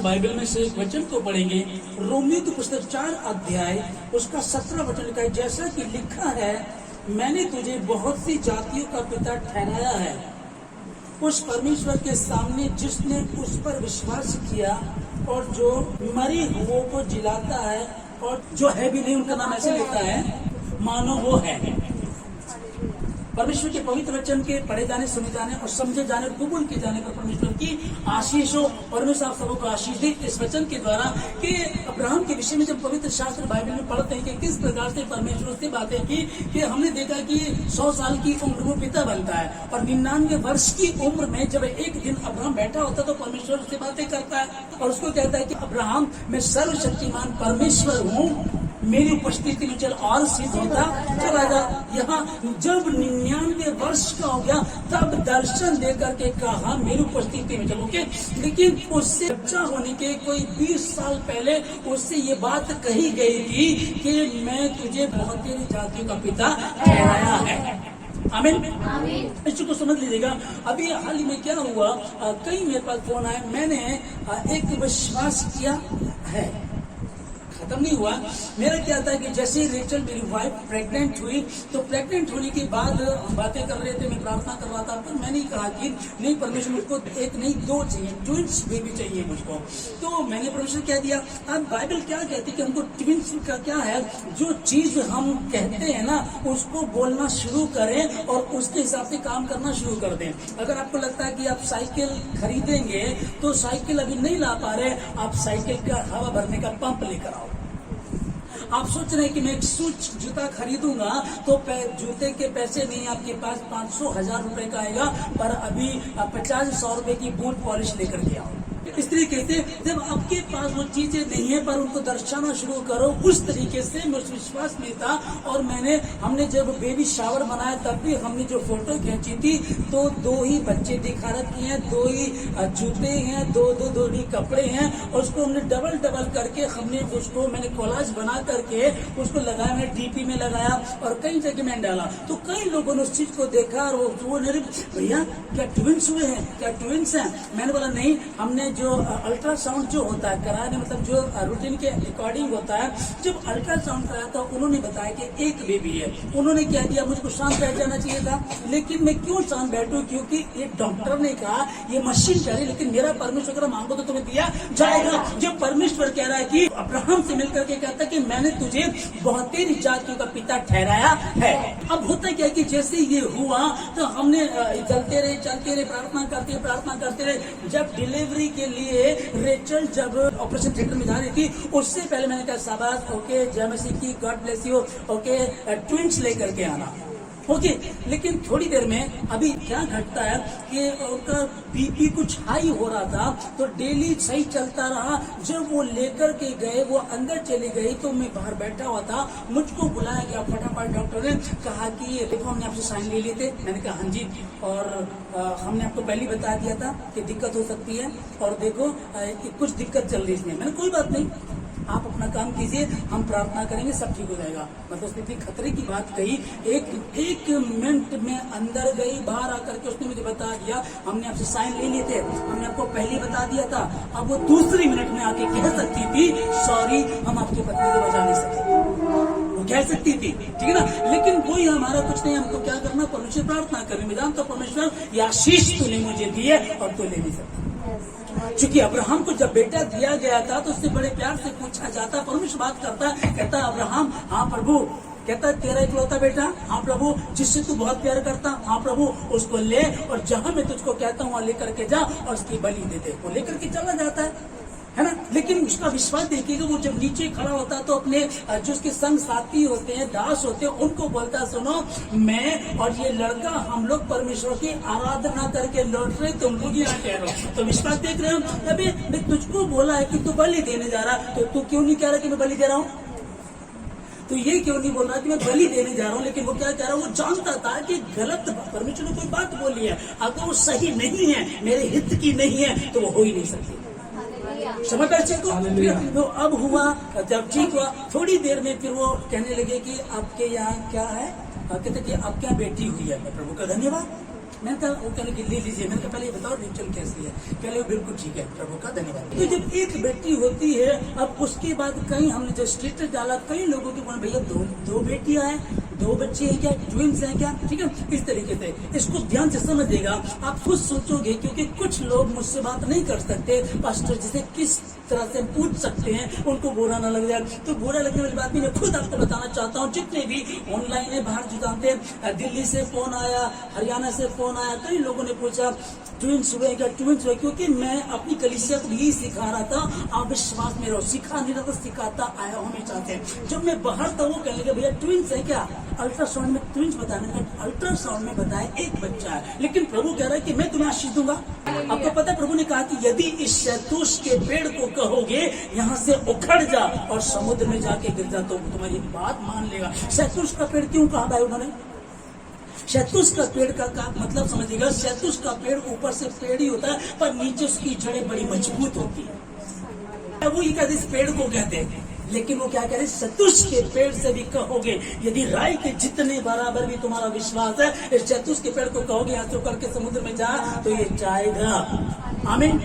Bible में से एक वचन को पढ़ेंगे। रोमियो की पुस्तक 4 अध्याय उसका 17 वचन लिखा है, जैसा कि लिखा है, मैंने तुझे बहुत सी जातियों का पिता ठहराया है, उस परमेश्वर के सामने जिसने उस पर विश्वास किया और जो मरे हुओं को जिलाता है और जो है भी नहीं उनका नाम ऐसे लेता है मानो वो है। परमेश्वर के पवित्र वचन के पढ़े जाने, सुने जाने और समझे जाने और कबूल किए जाने पर परमेश्वर की आशीष हो। परमेश्वर आप सबको आशीष दे इस वचन के द्वारा कि अब्राहम के विषय में जब पवित्र शास्त्र बाइबल में पढ़ते हैं कि किस प्रकार से परमेश्वर से बातें की कि हमने देखा कि 100 साल की उम्र में पिता बनता है और 99 वर्ष की उम्र में जब एक दिन अब्राहम बैठा होता तो परमेश्वर से बातें करता है और उसको कहता है कि अब्राहम, मैं सर्वशक्तिमान परमेश्वर हूँ, मेरी उपस्थिति में चल और सिद्ध होता चला जा। यहाँ जब 99 वर्ष का हो गया तब दर्शन देकर के कहा मेरी उपस्थिति में चलो के, लेकिन उससे बच्चा होने के कोई 20 साल पहले उससे ये बात कही गई थी कि मैं तुझे बहुत तेरी जातियों का पिता ठहराया है। आमीन। इस को समझ लीजिएगा। अभी हाल ही में क्या हुआ, कई मेरे पास फोन आए, मैंने एक विश्वास किया है, खत्म नहीं हुआ। मेरा क्या था कि जैसे रेचल मेरी वाइफ प्रेग्नेंट हुई तो प्रेग्नेंट होने के बाद हम बातें कर रहे थे, मैं प्रार्थना कर रहा था, तो मैंने कहा कि नहीं परमेश्वर मुझको एक नहीं 2 चाहिए, ट्विंस बेबी चाहिए मुझको। तो मैंने परमेश्वर कह दिया। अब बाइबल क्या कहती है कि हमको ट्विंस का क्या है, जो चीज हम कहते हैं ना उसको बोलना शुरू करें और उसके हिसाब से काम करना शुरू कर दें। अगर आपको लगता है कि आप साइकिल खरीदेंगे तो साइकिल अभी नहीं ला पा रहे, आप साइकिल का हवा भरने का पंप लेकर आओ। आप सोच रहे हैं कि मैं एक सूच जूता खरीदूंगा तो जूते के पैसे नहीं, आपके पास 500-1000 रुपए का आएगा, पर अभी 50-100 रुपए की बूट पॉलिश लेकर के आओ। इस तरीके से जब आपके पास वो चीजें नहीं है पर उनको दर्शाना शुरू करो, उस तरीके से मैं उस विश्वास में था। और हमने जब बेबी शावर बनाया तब भी हमने जो फोटो खींची थी तो 2 ही बच्चे दिखा रखे हैं, 2 ही जूते हैं, 2 ही कपड़े हैं, और उसको हमने डबल करके हमने उसको मैंने कोलाज बना करके उसको लगाया, मैंने डीपी में लगाया और कई जगह मैंने डाला। तो कई लोगों ने उस चीज को देखा और वो भैया क्या ट्विंस हुए हैं, क्या ट्विंस हैं? मैंने बोला नहीं, हमने जो अल्ट्रासाउंड जो होता है कराने, मतलब जो रूटीन के अकॉर्डिंग होता है, जब अल्ट्रासाउंड कराया तो उन्होंने बताया कि एक बेबी है। उन्होंने क्या दिया, मुझको शांत बैठ जाना चाहिए था, लेकिन मैं क्यों शांत बैठूं, क्योंकि ये डॉक्टर ने कहा ये मशीन कह रही, लेकिन मेरा परमेश्वर अगर मांगो तो तुम्हें दिया जाएगा। जब परमेश्वर कह रहा है कि अब्राहम से मिलकर के कहता है कि मैंने तुझे बहुत तेरी जातियों का पिता ठहराया है। अब होता क्या कि जैसे ये हुआ तो हमने चलते रहे, प्रार्थना करते रहे। जब डिलीवरी के लिए रेचल जब ऑपरेशन थिएटर में जा रही थी, उससे पहले मैंने कहा शाबाश, ओके, जय मसीह की, God bless you, okay, twins लेकर के आना, ओके। लेकिन थोड़ी देर में अभी क्या घटता है कि उनका बीपी कुछ हाई हो रहा था, तो डेली सही चलता रहा। जब वो लेकर के गए, वो अंदर चली गई तो मैं बाहर बैठा हुआ था, मुझको बुलाया गया फटाफट। डॉक्टर ने कहा कि देखो हमने आपसे साइन ले लिए थे। मैंने कहा हाँ जी, और हमने आपको पहले बता दिया था कि दिक्कत हो सकती है, और देखो कुछ दिक्कत चल रही है इसमें। मैंने कोई बात नहीं, आप अपना काम कीजिए, हम प्रार्थना करेंगे, सब ठीक हो जाएगा। मतलब इतनी खतरे की बात कही। एक मिनट में अंदर गई, बाहर आकर के उसने मुझे बता दिया हमने आपसे साइन ले लिए थे, हमने आपको पहले बता दिया था। अब वो दूसरी मिनट में आके कह सकती थी सॉरी, हम आपके पत्नी को बचा नहीं सके, वो कह सकती थी, ठीक है ना। लेकिन कोई हमारा कुछ नहीं, हमको क्या करना, परमेश्वर प्रार्थना करनी। मैं जानता हूं परमेश्वर ये आशीष तूने मुझे दी है और तू ले नहीं सकता। क्योंकि अब्राहम को जब बेटा दिया गया था तो उससे बड़े प्यार से पूछा जाता, परमेश्वर बात करता, कहता अब्राहम, हाँ प्रभु, कहता तेरा इकलौता बेटा, हाँ प्रभु, जिससे तू बहुत प्यार करता, हाँ प्रभु, उसको ले और जहां मैं तुझको कहता हूँ वहां लेकर के जा और उसकी बलि दे दे। वो लेकर के चला जाता है ना। लेकिन उसका विश्वास देखिएगा, वो जब नीचे खड़ा होता तो अपने जो उसके संग साथी होते हैं, दास होते हैं, उनको बोलता सुनो, मैं और ये लड़का हम लोग परमेश्वर की आराधना करके लौट रहे, तुम लोग यहाँ ठहरो। तो विश्वास देख रहे हो। अबे मैं तुझको बोला है कि तू बलि देने जा रहा, तो तू क्यों नहीं कह रहा कि मैं बलि दे रहा हूँ? तो ये क्यों नहीं बोल रहा कि मैं बलि देने जा रहा हूँ? लेकिन वो क्या कह रहा है, वो जानता था कि गलत परमेश्वर ने कोई बात बोली है, अगर वो सही नहीं है, मेरे हित की नहीं है, तो वो हो ही नहीं सकती। समझ बच्चे को। तो अब हुआ, जब ठीक हुआ, थोड़ी देर में फिर वो कहने लगे कि आपके यहाँ क्या है, कहते कि आपके यहाँ बेटी हुई है। प्रभु का धन्यवाद। मैंने कहा, वो कहने की ले लीजिए। मैंने कहा पहले ये बताओ रेचल कैसी है? कह रहे बिल्कुल ठीक है, प्रभु का धन्यवाद। तो जब एक बेटी होती है, अब उसके बाद कई हमने जो स्टेटस डाला, कई लोगों के बोले भैया दो बेटियां हैं, 2 बच्चे हैं क्या, ट्विंस हैं क्या? ठीक है, इस तरीके से इसको ध्यान से समझिएगा। आप खुद सोचोगे, क्योंकि कुछ लोग मुझसे बात नहीं कर सकते पास्टर जी से किस तरह से पूछ सकते हैं, उनको बुरा ना लग जाए। तो बुरा लगने वाली बात भी मैं खुद आपको बताना चाहता हूँ। जितने भी ऑनलाइन है, बाहर जो जानते हैं, दिल्ली से फोन आया, हरियाणा से फोन आया, कई लोगों ने पूछा ट्विंस हुए क्या, ट्विंस हुए? क्योंकि मैं अपनी कलीसिया को यही सिखा रहा था, आप विश्वास में रहो। सिखा नहीं रहा था, सिखाता आया हमेशा से। जब मैं बाहर था, वो कहने लगे भैया ट्विंस है क्या? अल्ट्रासाउंड में ट्विंस बताने, अल्ट्रासाउंड में बताया एक बच्चा है, लेकिन प्रभु कह रहा है कि मैं तुम्हें आशीष दूंगा। आपको पता है प्रभु ने कहा कि यदि इस शैतूश के पेड़ को कहोगे यहाँ से उखड़ जा और समुद्र में जाके गिर जा, तो तुम्हारी बात मान लेगा। शैतूश का पेड़ क्यों कहा भाई उन्होंने? शैतूश का पेड़ का मतलब समझिएगा, शैतूश का पेड़ ऊपर से पेड़ ही होता है, पर नीचे उसकी जड़ें बड़ी मजबूत होती है। वो ये कहते इस पेड़ को कहते हैं, लेकिन वो क्या कह रहे, शैतूश के पेड़ से भी कहोगे, यदि राई के जितने बराबर भी तुम्हारा विश्वास है, इस शैतूश के पेड़ को कहोगे यहाँ से उखड़ के समुद्र में जा, तो ये जाएगा। आमीन।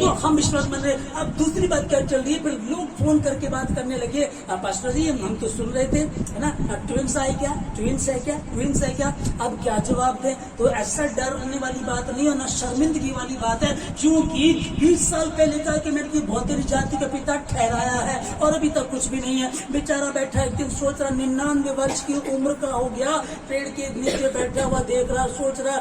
तो हम विश्वास मान रहे। अब दूसरी बात क्या चल रही है, फिर लोग फोन करके बात करने लगे, पास्टर जी हम तो सुन रहे थे, है ना, ट्विंस आए क्या, ट्विंस है क्या, ट्विंस है क्या? अब क्या जवाब दें? तो ऐसा डरने वाली बात नहीं है, ना शर्मिंदगी वाली बात है, क्योंकि 20 साल पहले कहा कि मेरे की भौतिक जाति का पिता ठहराया है, और अभी तक कुछ भी नहीं है। बेचारा बैठा एक दिन सोच रहा, 99 वर्ष की उम्र का हो गया, पेड़ के नीचे बैठा हुआ देख रहा, सोच रहा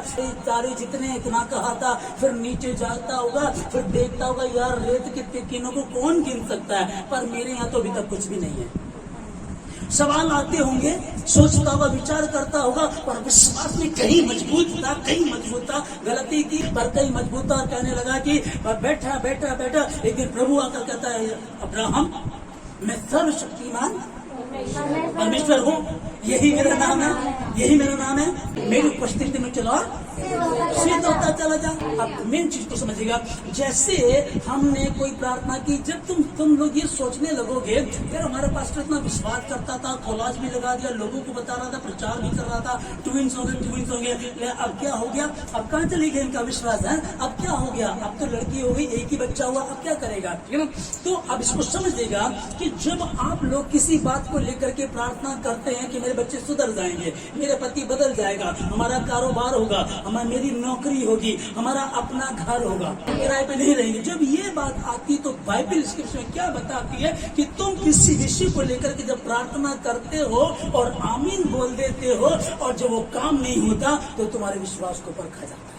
तारे जितने इतना कहा था, फिर नीचे जाता होगा, फिर देखता होगा यार रेत के तिकिनों को कौन गिन सकता है, पर मेरे यहाँ तो अभी तक कुछ भी नहीं है। सवाल आते होंगे, सोचता होगा, विचार करता होगा, पर विश्वास में कहीं मजबूत था, कहीं मजबूत था, गलती की पर कहीं मजबूत था, और कहने लगा कि बैठा बैठा बैठा, लेकिन प्रभु आकर कहता है अब्राहम मैं सर्वशक्तिमान परमेश्वर हूँ, यही मेरा नाम है, यही मेरा नाम है, मेरी उपस्थिति में चलो सिद्ध होता चला जा। अब मेन चीज को समझिएगा, जैसे हमने कोई प्रार्थना की, जब तुम लोग ये सोचने लगोगे यार हमारे पास तो इतना विश्वास करता था, कॉलेज भी लगा दिया, लोगों को बता रहा था, प्रचार भी कर रहा था, ट्विंस होंगे ट्विंस होंगे, अब क्या हो गया? अब कहाँ चली गई इनका विश्वास है? अब क्या हो गया? अब तो लड़की हो गई, एक ही बच्चा हुआ, अब क्या करेगा? ठीक है ना? तो अब इसको समझिएगा कि जब आप लोग किसी बात को लेकर के प्रार्थना करते हैं कि मेरे बच्चे सुधर जाएंगे, मेरे पति बदल जाएगा, हमारा कारोबार होगा, मेरी नौकरी होगी, हमारा अपना घर होगा, किराए पे नहीं रहेंगे, जब ये बात आती तो बाइबल स्क्रिप्चर में क्या बताती है कि तुम किसी विषय को लेकर के जब प्रार्थना करते हो और आमीन बोल देते हो, और जब वो काम नहीं होता तो तुम्हारे विश्वास को परखा जाता है।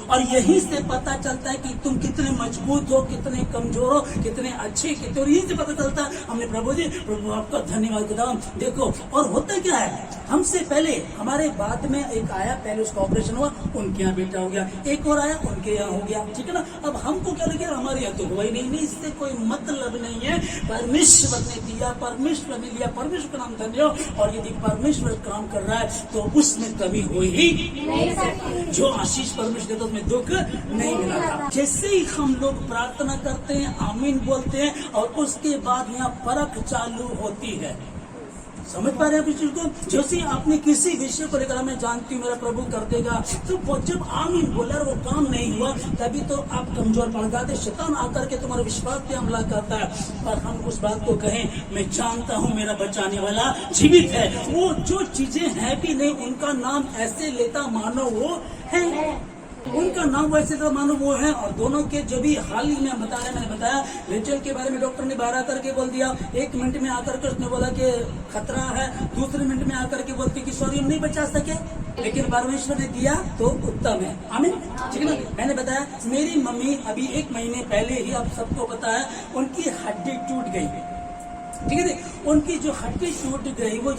और यहीं से पता चलता है कि तुम कितने मजबूत हो, कितने कमजोर हो, कितने अच्छे, कितने, और यहीं से पता चलता है। हमने प्रभु जी, प्रभु आपका धन्यवाद खुदा। देखो, और होता क्या है, हमसे पहले हमारे बाद में एक आया, पहले उसका ऑपरेशन हुआ, उनके यहाँ बेटा हो गया, एक और आया, उनके यहाँ हो गया, ठीक है ना? अब हमको क्या लगे, हमारे यहाँ तो हुआ ही नहीं, इससे कोई मतलब नहीं है। परमेश्वर ने दिया, परमेश्वर ने लिया, परमेश्वर का नाम धन्य हो। और यदि परमेश्वर काम कर रहा है तो उसमें कमी हो ही नहीं। जो आशीष परमेश्वर देता में दुख नहीं मिला था। जैसे ही हम लोग प्रार्थना करते हैं, आमीन बोलते हैं, और उसके बाद यहाँ परख चालू होती है। समझ पा रहे हैं इस चीज को? जैसे आपने किसी विषय को लेकर, मैं जानती हूँ मेरा प्रभु कर देगा, तो जब आमीन बोला वो काम नहीं हुआ, तभी तो आप कमजोर पड़ जाते, शैतान आकर के तुम्हारे विश्वास पे हमला करता है। पर हम उस बात को कहें, मैं जानता हूँ मेरा बचाने वाला जीवित है। वो जो चीजें हैं भी नहीं, उनका नाम ऐसे लेता मानो वो है, उनका नाम वैसे तो मानो वो है। और दोनों के जो भी हाल ही में मैंने बताया रेचल के बारे में, डॉक्टर ने बाहर आकर के बोल दिया, 1 मिनट में आकर के उसने बोला कि खतरा है, दूसरे मिनट में आकर के बोलती कि सॉरी हम नहीं बचा सके, लेकिन परमेश्वर ने दिया तो उत्तम है। आमीन, ठीक है ना? मैंने बताया मेरी मम्मी अभी 1 महीने पहले ही, आप सबको पता है, उनकी हड्डी टूट गई, ठीक है? उनकी जो हड्डी टूट गई वो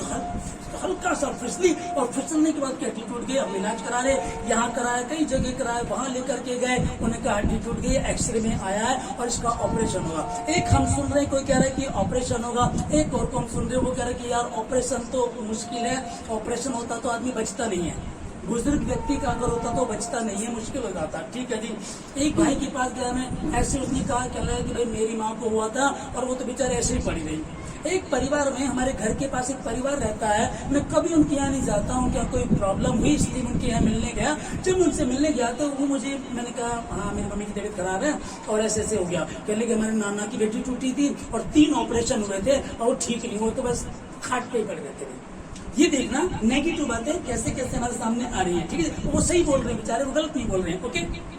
हल्का सा फिसली, और फिसलने के बाद हड्डी टूट गई। अब इलाज करा रहे, यहाँ कराया, कई जगह कराया, वहां लेकर के गए, उन्हें कहा हड्डी टूट गई, एक्सरे में आया है और इसका ऑपरेशन होगा। एक हम सुन रहे, कोई कह रहा है कि ऑपरेशन होगा, एक और हम सुन रहे, वो कह रहे कि यार ऑपरेशन तो मुश्किल है, ऑपरेशन होता तो आदमी बचता नहीं है। बुजुर्ग व्यक्ति का अगर होता तो बचता नहीं है, मुश्किल हो जाता। ठीक है जी। एक भाई के पास गया मैं, ऐसे उसने कहा कि भाई मेरी माँ को हुआ था और वो तो बेचारे ऐसे ही पड़ी रही। एक परिवार में, हमारे घर के पास एक परिवार रहता है, मैं कभी उनके यहाँ नहीं जाता हूँ, क्या कोई प्रॉब्लम हुई इसलिए उनके यहाँ मिलने गया। जब उनसे मिलने गया तो वो मुझे, मैंने कहा हाँ मेरी मम्मी की तबीयत खराब है और ऐसे ऐसे हो गया। कहने लगे हमारे नाना की बेटी टूटी थी और 3 ऑपरेशन हुए थे और वो ठीक नहीं हुए, तो बस खाट पे ही पड़ गए थे। ये देखना नेगेटिव बातें कैसे कैसे हमारे सामने आ रही है। ठीक है, वो सही बोल रहे हैं बेचारे, वो गलत नहीं बोल रहे हैं। ओके,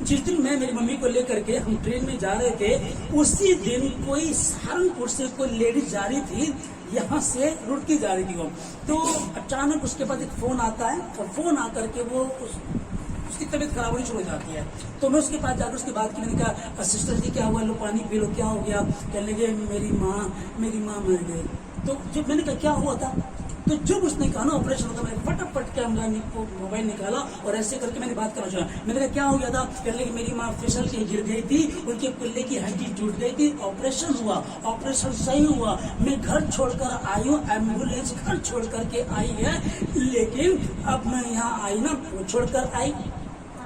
जिस दिन मैं मेरी मम्मी को लेकर के हम ट्रेन में जा रहे थे, उसी दिन कोई सहारनपुर से कोई लेडीज जा रही थी, यहाँ से रुड़की जा रही थी वो। तो अचानक उसके पास एक फोन आता है और फोन आकर के वो उसकी तबीयत खराब होनी शुरू हो जाती है। तो मैं उसके पास जाकर उसकी बात की, मैंने कहा सिस्टर जी क्या हुआ, लो पानी पी लो, क्या हो गया। कहने लगे मेरी माँ मर गई। तो जब मैंने कहा क्या हुआ था, तो जब उसने कहा ना ऑपरेशन होता, मैंने फटाफट कैमरा मोबाइल निकाला और ऐसे करके मैंने बात करना चाहा। मैंने कहा क्या हो गया था। कहने लगी मेरी माँ फिसल के गिर गई थी, उनके कुल्ले की हड्डी टूट गई थी, ऑपरेशन हुआ, ऑपरेशन सही हुआ, मैं घर छोड़कर आई हूँ, एम्बुलेंस घर छोड़ करके आई है, लेकिन अब मैं यहाँ आई ना, छोड़कर आई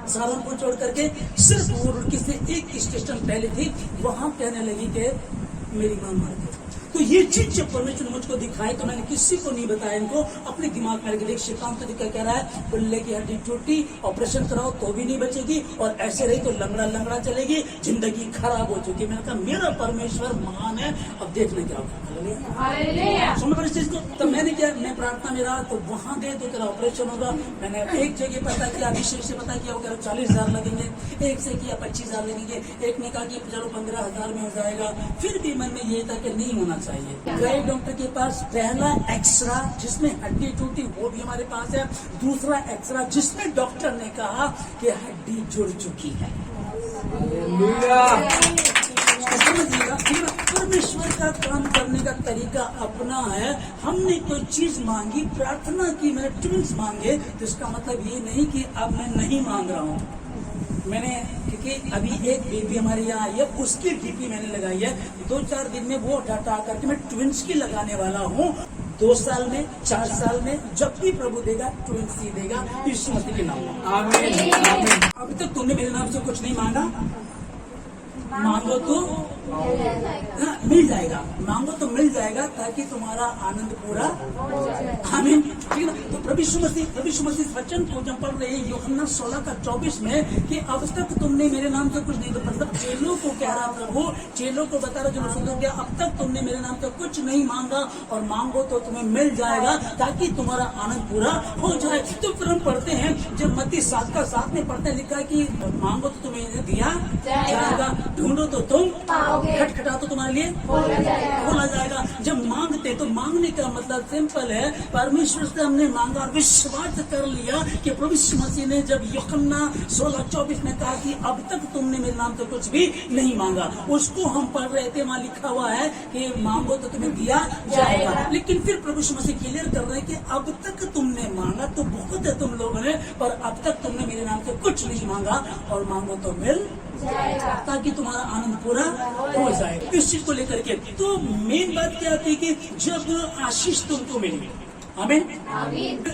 सहारनपुर छोड़ करके, सिर्फ वो रुड़की से एक स्टेशन पहले थी, वहां कहने लगी कि मेरी माँ मर गई। तो ये चीज जब परमेश्वर ने मुझको दिखाई तो मैंने किसी को नहीं बताया, इनको अपने दिमाग में देख श्रीकांत तो क्या कह रहा है, कुल्ले की हड्डी टूटी, ऑपरेशन कराओ तो भी नहीं बचेगी और ऐसे रही तो लंगड़ा चलेगी, जिंदगी खराब हो चुकी। मैंने कहा मेरा परमेश्वर महान है, अब देखने क्या होगा। सुनो पर इस चीज को, तो मैंने क्या, मैं प्रार्थना में रहा, तो वहां गए तो तेरा ऑपरेशन होगा। मैंने एक जगह पता किया, अभिषेक से पता किया, वो कह रहा 40,000 लगेंगे, एक से किया 25,000 लगेंगे, एक ने कहा कि चलो 15,000 में हो जाएगा। फिर भी मन में ये था कि नहीं होना चाहिए। गए डॉक्टर के पास, पहला एक्सरा जिसमें हड्डी टूटी वो भी हमारे पास है, दूसरा एक्सरा जिसमें डॉक्टर ने कहा कि हड्डी जुड़ चुकी है। समझिएगा, परमेश्वर का काम करने का तरीका अपना है। हमने कोई चीज मांगी, प्रार्थना की, मैंने ट्विंस मांगे, तो इसका मतलब ये नहीं कि अब मैं नहीं मांग रहा हूँ। मैंने, क्योंकि अभी एक बेबी हमारे यहाँ आई है, उसकी डीपी मैंने लगाई है, 2-4 दिन में वो हटा करके मैं ट्विंस की लगाने वाला हूँ। 2 साल में, 4 साल में, जब भी प्रभु देगा ट्विंस ही देगा, यीशु मसीह के नाम में आमीन। अभी तक तुमने मेरे नाम से कुछ नहीं मांगा, मांगो तो मिल जाएगा, मांगो तो मिल जाएगा, ताकि तुम्हारा आनंद पूरा आमीन। ठीक है ना। तो प्रभु यीशु मसीह वचन को जब पढ़ रहे हैं यूहन्ना 16:24 में कि अब तक तुमने मेरे नाम से कुछ नहीं, तो मतलब चेलों को कह रहा प्रभु, चेलों को बता रहा जो सुन गया, अब तक तुमने मेरे नाम से कुछ नहीं मांगा और मांगो तो तुम्हें मिल जाएगा, ताकि तुम्हारा आनंद पूरा हो जाए। तो फिर हम पढ़ते हैं, जब मत्ती 7:7 में पढ़ते लिखा कि मांगो तो तुम्हें दिया जाएगा, ढूंढो तो तुम खटखटा तो तुम्हारे लिए खोला जाएगा। जब मांगते तो मांगने का मतलब सिंपल है, परमेश्वर से हमने मांगा और विश्वास कर लिया कि प्रभु यीशु मसीह ने जब यूहन्ना 16:24 में कहा कि अब तक तुमने मेरे नाम से कुछ भी नहीं मांगा, उसको हम पढ़ रहे थे, वहाँ लिखा हुआ है कि मांगो तो तुम्हें दिया जाएगा। लेकिन फिर प्रभु यीशु मसीह क्लियर कर रहे हैं कि अब तक तुमने मांगा तो बहुत है तुम लोगों ने, पर अब तक तुमने मेरे नाम से कुछ नहीं मांगा और मांगो तो मिल जाएगा, ताकि तुम्हारा आनंद पूरा हो जाए। इस चीज को लेकर के तो मेन बात क्या थी कि जब आशीष तुमको मिली, आमीन।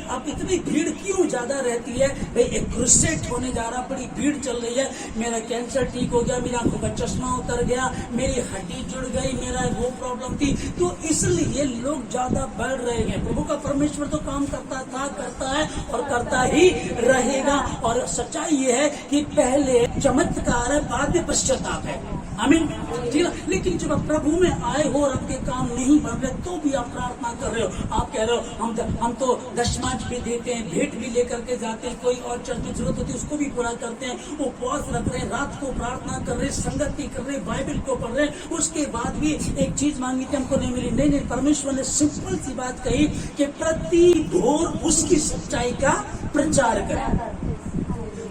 अब इतनी भीड़ क्यों ज्यादा रहती है भाई, एक क्रूसेड होने जा रहा, बड़ी भीड़ चल रही है, मेरा कैंसर ठीक हो गया, मेरी आंखों का चश्मा उतर गया, मेरी हड्डी जुड़ गई, मेरा वो प्रॉब्लम थी, तो इसलिए लोग ज्यादा बढ़ रहे हैं। प्रभु का परमेश्वर तो काम करता था, करता है और करता ही रहेगा। और सच्चाई ये है कि पहले चमत्कार है, बाद में पश्चाताप है, आमीन। ठीक है, लेकिन जब आप प्रभु में आए हो और आपके काम नहीं बन रहे तो भी आप प्रार्थना कर रहे हो, आप कह रहे हो हम तो दशमांश भी देते हैं, भेंट भी लेकर के जाते हैं, कोई और चर्च में जरूरत होती है उसको भी पूरा करते हैं, उपवास रख रहे हैं, रात को प्रार्थना कर रहे, संगति कर रहे, बाइबल को पढ़ रहे, उसके बाद भी एक चीज मांगी थी हमको नहीं मिली। नहीं, परमेश्वर ने सिंपल सी बात कही कि प्रति भोर उसकी सच्चाई का प्रचार करें।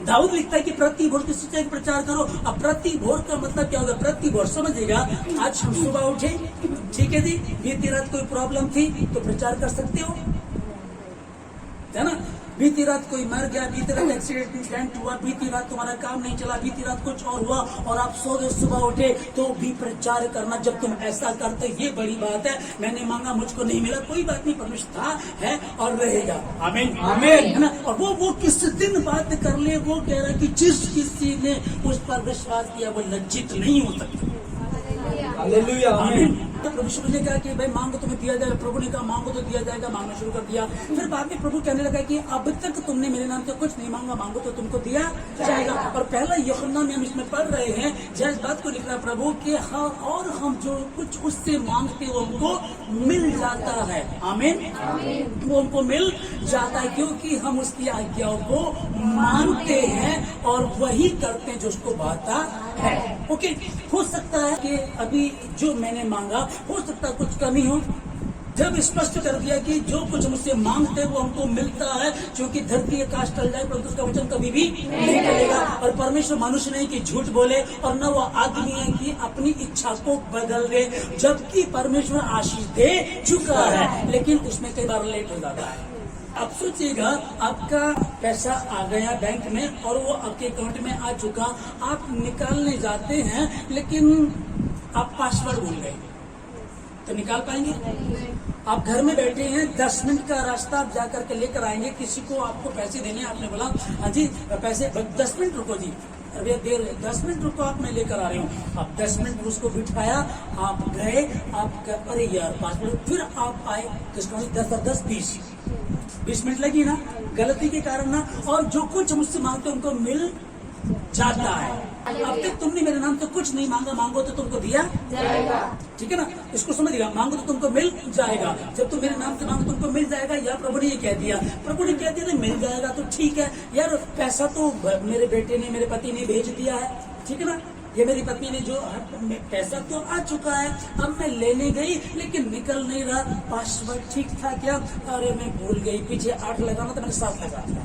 दाऊद लिखता है कि प्रति भोर की सच्चाई का प्रचार करो। अब प्रति भोर का मतलब क्या होगा, प्रति भोर समझिएगा, आज हम सुबह उठे, ठीक है जी, बीती रात कोई प्रॉब्लम थी तो प्रचार कर सकते हो, है ना। बीती रात कोई मर गया, बीती रात एक्सीडेंट हुआ, बीती रात तुम्हारा काम नहीं चला, बीती रात कुछ और हुआ और आप सो गए, सुबह उठे, तो भी प्रचार करना। जब तुम ऐसा करते ये बड़ी बात है। मैंने मांगा मुझको नहीं मिला, कोई बात नहीं, परमेश्वर था, है और रहेगा। आमीन आमीन, है ना। और वो किस दिन बात कर ले, वो कह रहा कि जिस किसी ने उस पर विश्वास किया वो लज्जित नहीं हो सकता। हालेलुया, आमीन। प्रभु शुरू ने कहा कि भाई मांगो तुम्हें दिया जाएगा। प्रभु ने कहा मांगो तो दिया जाएगा, मांगना शुरू कर दिया। फिर बाद में प्रभु कहने लगा कि अब तक तुमने मेरे नाम से कुछ नहीं मांगा, मांगो तो तुमको दिया जाएगा। और पहला यूहन्ना में हम इसमें पढ़ रहे हैं, जैस बात को लिख रहा है प्रभु कि हाँ, और हम जो कुछ उससे मांगते वो हमको मिल जाता है। आमीन, वो हमको मिल जाता है क्योंकि हम उसकी आज्ञाओं को मानते हैं और वही करते हैं जो उसको भाता है। ओके, हो सकता है कि अभी जो मैंने मांगा हो सकता है कुछ कमी हो। जब स्पष्ट कर दिया कि जो कुछ मुझसे मांगते वो हमको मिलता है, क्योंकि धरती आकाश टल जाए परंतु उसका वचन कभी भी नहीं टलेगा। और परमेश्वर मनुष्य नहीं कि झूठ बोले और न वो आदमी है कि अपनी इच्छा को बदल दे। जबकि परमेश्वर आशीष दे चुका है, लेकिन उसमें कई बार लेट हो जाता है। अब सोचिएगा, आपका पैसा आ गया बैंक में और वो आपके अकाउंट में आ चुका, आप निकालने जाते हैं लेकिन आप पासवर्ड भूल गए, तो निकाल पाएंगे? आप घर में बैठे हैं, 10 मिनट का रास्ता आप जाकर के लेकर आएंगे, किसी को आपको पैसे देने, आपने बोला हाँ जी पैसे 10 मिनट रुको जी, अरे देर 10 मिनट रुको, आप मैं लेकर आ रही हूँ। आप 10 मिनट उसको बिठाया, आप गए, आप अरे यार 5 मिनट, फिर आप आए, किसको 10 और 10 20 मिनट लगी ना, गलती के कारण ना। और जो कुछ मुझसे मांगते उनको मिल जाता है। अब तक तुमने मेरे नाम से कुछ नहीं मांगा, मांगो तो तुमको दिया जाएगा। ठीक है ना, इसको समझिएगा, मांगो तो तुमको मिल जाएगा। जब तुम मेरे नाम से मांगो तुमको मिल जाएगा। या प्रभु ने ये कह दिया, प्रभु ने कह दिया तो मिल जाएगा, तो ठीक है यार। पैसा तो मेरे बेटे ने, मेरे पति ने भेज दिया है, ठीक है ना। ये मेरी पत्नी ने जो पैसा तो आ चुका है, अब मैं लेने गई लेकिन निकल नहीं रहा, पासवर्ड ठीक था क्या, अरे मैं भूल गई, पीछे 8 लगाना था मैंने 7 लगा दिया,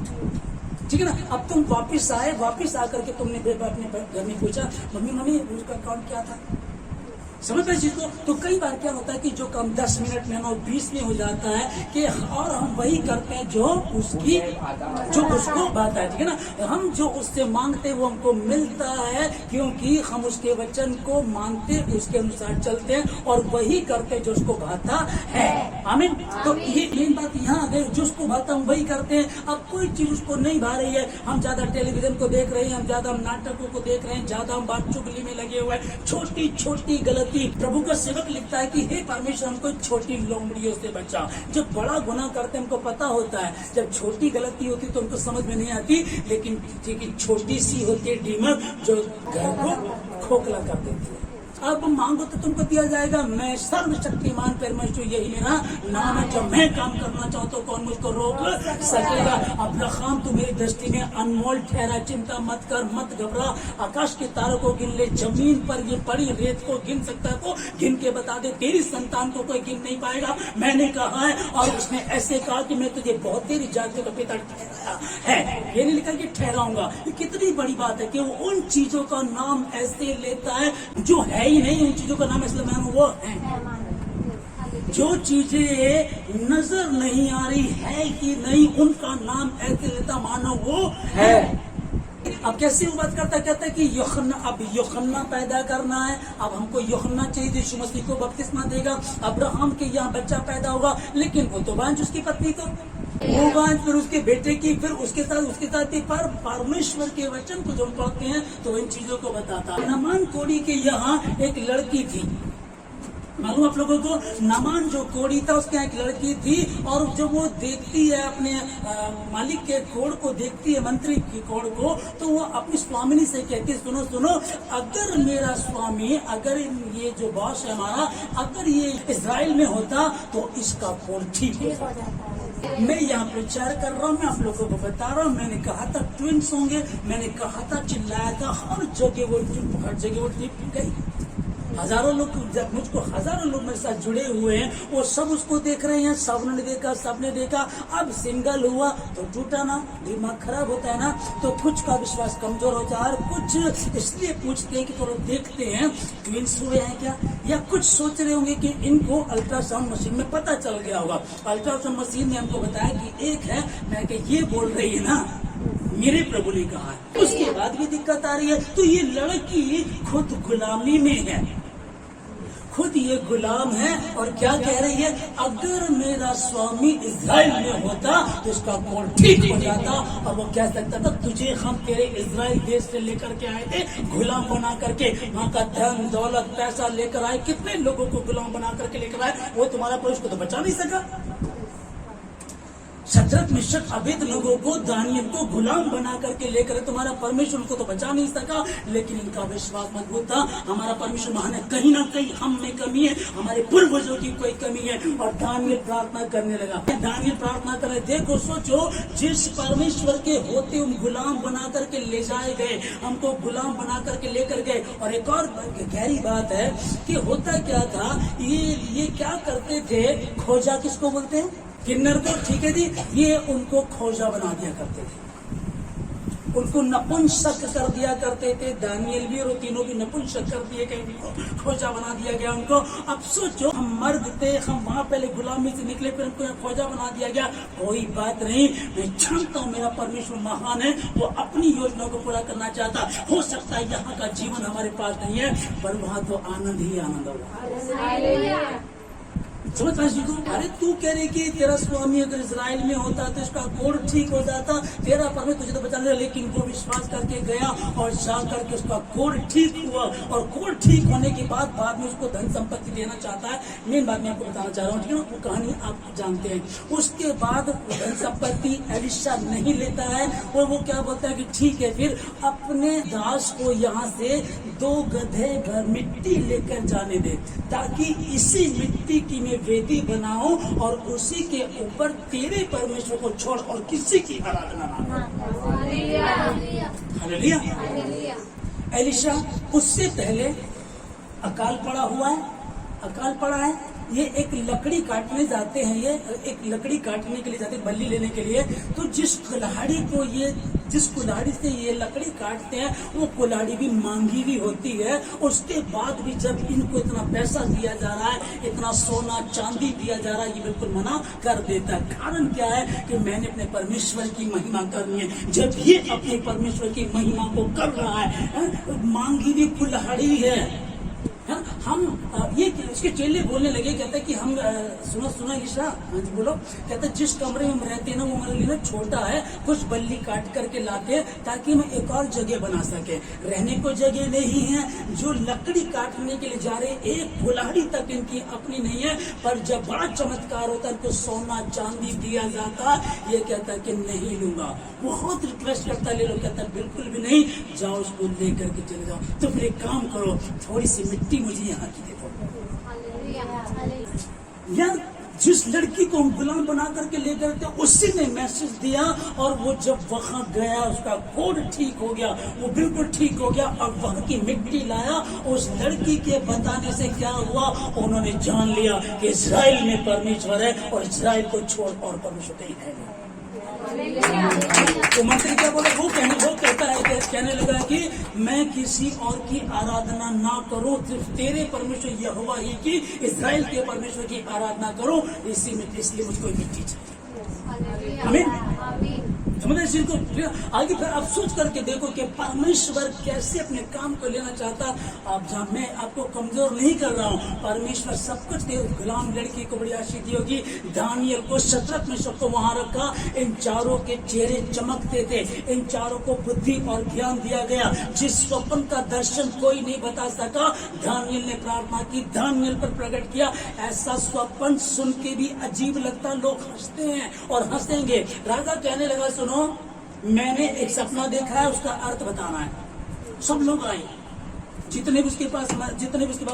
ठीक है ना। अब तुम वापिस आए, वापिस आकर के तुमने अपने घर में पूछा, मम्मी उसका अकाउंट क्या था, समझ पाए चीज को। तो कई बार क्या होता है कि जो काम 10 मिनट में और 20 में हो जाता है कि और हम वही करते हैं जो उसको बात है, ठीक है ना। हम जो उससे मांगते वो हमको मिलता है क्योंकि हम उसके वचन को मानते, उसके अनुसार चलते हैं और वही करते हैं जो उसको भाता है। आमीन। तो ये मेन बात यहाँ आ गई, जो उसको भाता हम वही करते हैं। अब कोई चीज उसको नहीं भा रही है, हम ज्यादा टेलीविजन को देख रहे हैं, हम ज्यादा नाटकों को देख रहे हैं, ज्यादा हम बात चुगली में लगे हुए हैं, छोटी छोटी गलती। प्रभु का सेवक लिखता है कि हे परमेश्वर हमको छोटी लोमड़ियों से बचा। जब बड़ा गुनाह करते हमको पता होता है, जब छोटी गलती होती तो उनको समझ में नहीं आती, लेकिन छोटी सी होती है डीमर जो घर को खोखला कर देती है। अब मांगो तो तुमको दिया जाएगा। मैं सर्वशक्तिमान परमेश्वर, यही मेरा नाम है। जब मैं काम करना चाहूँ तो कौन मुझको रोक सकेगा। अब्राहम तू मेरी दृष्टि में अनमोल ठहरा, चिंता मत कर, मत घबरा। आकाश के तारों को गिन ले, जमीन पर ये पड़ी रेत को गिन सकता है तो गिन के बता दे, तेरी संतान को कोई गिन नहीं पाएगा। मैंने कहा है और उसने ऐसे कहा कि मैं तुझे बहुत तेरी जाति का पिता ठहराया है। ये नहीं लिखा कि ठहराऊंगा। ये कितनी बड़ी बात है कि वो उन चीजों का नाम ऐसे लेता है जो है ही नहीं, उन चीजों का नाम इसलिए मैं वो है। जो चीजें नजर नहीं आ रही है कि नहीं, उनका नाम ऐसे लेता मानो वो है। अब कैसे वो बात करता, कहता है कि यूहन्ना पैदा करना है। अब हमको यूहन्ना चाहिए, यीशु मसीह को बपतिस्मा देगा। अब्राहम के यहाँ बच्चा पैदा होगा, लेकिन वो तो बांझ उसकी पत्नी को, वो बांझ फिर उसके बेटे की, फिर उसके साथ भी। पर परमेश्वर के वचन को जो पढ़ते हैं तो इन चीजों को बताता है। नामान कोड़ी के यहाँ एक लड़की थी, मालूम आप लोगों को। नामान जो कोड़ी था उसके यहाँ एक लड़की थी, और जब वो देखती है अपने मालिक के कोड़ को, देखती है मंत्री की कोड़ को, तो वो अपनी स्वामिनी से कहती है, सुनो सुनो, अगर मेरा स्वामी, अगर ये जो बॉस है हमारा, अगर ये इजराइल में होता तो इसका कोड़ ठीक होता। मैं यहाँ प्रचार कर रहा हूँ, मैं आप लोगों को बता रहा हूँ। मैंने कहा था ट्विंस होंगे, मैंने कहा था, चिल्लाया था, हर जगह वो टिप गई, हजारों लोग, जब मुझको हजारों लोग मेरे साथ जुड़े हुए हैं, वो सब उसको देख रहे हैं, सबने देखा, सबने देखा। अब सिंगल हुआ तो टूटा ना, दिमाग खराब होता है ना, तो कुछ का विश्वास कमजोर होता है, और कुछ इसलिए पूछते हैं कि थोड़ा देखते हैं ट्विंस हुए हैं क्या, या कुछ सोच रहे होंगे कि इनको अल्ट्रासाउंड मशीन में पता चल गया होगा। अल्ट्रासाउंड मशीन ने हमको बताया कि एक है, मैं कि ये बोल रही है ना मेरे प्रभु ने कहा है। उसके बाद भी दिक्कत आ रही है। तो ये लड़की खुद गुलामी में है, खुद ये गुलाम है, और क्या कह रही है, अगर मेरा स्वामी इजराइल में होता तो इसका कौन ठीक हो जाता। और वो कह सकता था, तुझे हम तेरे इजराइल देश से लेकर के आए थे, गुलाम बना करके, वहां का धन दौलत पैसा लेकर आए, कितने लोगों को गुलाम बना करके लेकर आए, वो तुम्हारा पुरुष को तो बचा नहीं सका। शद्रक मिशक अबेदनगो को, दानियल को गुलाम बना करके लेकर तुम्हारा परमेश्वर उनको तो बचा नहीं सका, लेकिन इनका विश्वास मजबूत था, हमारा परमेश्वर महान है, कहीं ना कहीं हम में कमी है, हमारे पूर्वजों की कोई कमी है। और दानियल प्रार्थना करने लगा, दानियल प्रार्थना करे। देखो सोचो, जिस परमेश्वर के होते हम गुलाम बना करके ले जाए गए, हमको गुलाम बना करके लेकर गए। और एक और गहरी बात है कि होता क्या था, ये क्या करते थे, खोजा किसको बोलते हैं, किन्नर को, ठीक है जी, ये उनको खोजा बना दिया करते थे, उनको नपुंसक कर दिया करते थे। दानियल भी और तीनों भी नपुंसक कर दिए गए, उनको खोजा बना दिया गया उनको। अब सोचो, हम मर्द थे, हम वहां पहले गुलामी से निकले, फिर हमको खोजा बना दिया गया। कोई बात नहीं, मैं जानता हूँ मेरा परमेश्वर महान है, वो अपनी योजना को पूरा करना चाहता। हो सकता है यहाँ का जीवन हमारे पास नहीं है, पर वहां तो आनंद ही आनंद होगा। समझ को, अरे तू कह रही कि तेरा स्वामी अगर इजराइल में होता तो इसका कोड ठीक हो जाता, तेरा परमेश्वर तुझे तो बचा लिया, लेकिन वो विश्वास करके गया और जा करके उसका कोड ठीक हुआ। और कोड ठीक होने के बाद में उसको धन संपत्ति देना चाहता है। मेन बात मैं आपको बताना चाह रहा हूँ, ठीक है ना, वो कहानी आप जानते हैं। उसके बाद धन संपत्ति एलिशा नहीं लेता है, और वो क्या बोलता है कि ठीक है, फिर अपने दास को यहाँ से 2 गधे भर मिट्टी लेकर जाने दे, ताकि इसी मिट्टी की मैं वेदी बनाओ और उसी के ऊपर तेरे परमेश्वर को छोड़ और किसी की आराधना ना करो। हालेलुया। एलिशा उससे पहले अकाल पड़ा हुआ है, अकाल पड़ा है। ये एक लकड़ी काटने जाते हैं, ये एक लकड़ी काटने के लिए जाते हैं, बल्ली लेने के लिए। तो जिस कुल्हाड़ी से ये लकड़ी काटते हैं, वो कुल्हाड़ी भी मांगी भी होती है। उसके बाद भी जब इनको इतना पैसा दिया जा रहा है, इतना सोना चांदी दिया जा रहा है, ये बिल्कुल मना कर देता है। कारण क्या है कि मैंने अपने परमेश्वर की महिमा करनी है। जब ये अपने परमेश्वर की महिमा को कर रहा है, मांगी भी कुल्हाड़ी है। हम ये इसके चेले बोलने लगे, कहते कि हम सुना ईशा, हाँ जी बोलो, कहते जिस कमरे में हम रहते हैं ना, वो हमारे लिए ना छोटा है, कुछ बल्ली काट करके लाते हैं ताकि हम एक और जगह बना सके। रहने को जगह नहीं है, जो लकड़ी काटने के लिए जा रहे, एक कुल्हाड़ी तक इनकी अपनी नहीं है। पर जब बड़ा चमत्कार होता है, इनको सोना चांदी दिया जाता, ये कहता है कि नहीं लूंगा। बहुत रिक्वेस्ट करता ले लो, कहता बिल्कुल भी नहीं, जाओ उसको लेकर के चले जाओ। तो फिर एक काम करो, थोड़ी सी मिट्टी मुझे यहाँ की दे दो। यार, जिस लड़की को हम गुलाम बना करके ले गए थे, उसी ने मैसेज दिया, और वो जब वहां गया, उसका कोड ठीक हो गया, वो बिल्कुल ठीक हो गया, और वहां की मिट्टी लाया। उस लड़की के बताने से क्या हुआ, उन्होंने जान लिया कि इजराइल में परमेश्वर है, और इजराइल को छोड़ और परमेश्वर कहीं है नहीं। तो मंत्री क्या बोले, वो कहता है, कहने लगा कि मैं किसी और की आराधना ना करूं, सिर्फ तेरे परमेश्वर यहोवा ही की, इजराइल के परमेश्वर की आराधना करूं, इसलिए मुझको मिट्टी चाहिए। आमीन। समझे इसी को। आगे फिर आप सोच करके देखो कि परमेश्वर कैसे अपने काम को लेना चाहता। आप मैं आपको कमजोर नहीं कर रहा हूँ, परमेश्वर सब कुछ दे। गुलाम लड़की को बड़ी आशीष दी होगी, दानियल को, शद्रक मिशक को वहां रखा। इन चारों के चेहरे चमकते थे, इन चारों को बुद्धि और ज्ञान दिया गया। जिस स्वप्न का दर्शन कोई नहीं बता सका, दानियल ने प्रार्थना की, दानियल पर प्रकट किया। ऐसा स्वप्न सुन के भी अजीब लगता, लोग हंसते हैं और हंसेंगे। राजा कहने लगा, सुनो, मैंने एक सपना देखा है, उसका अर्थ बताना है। सब लोग आए, जितने भी उसके पास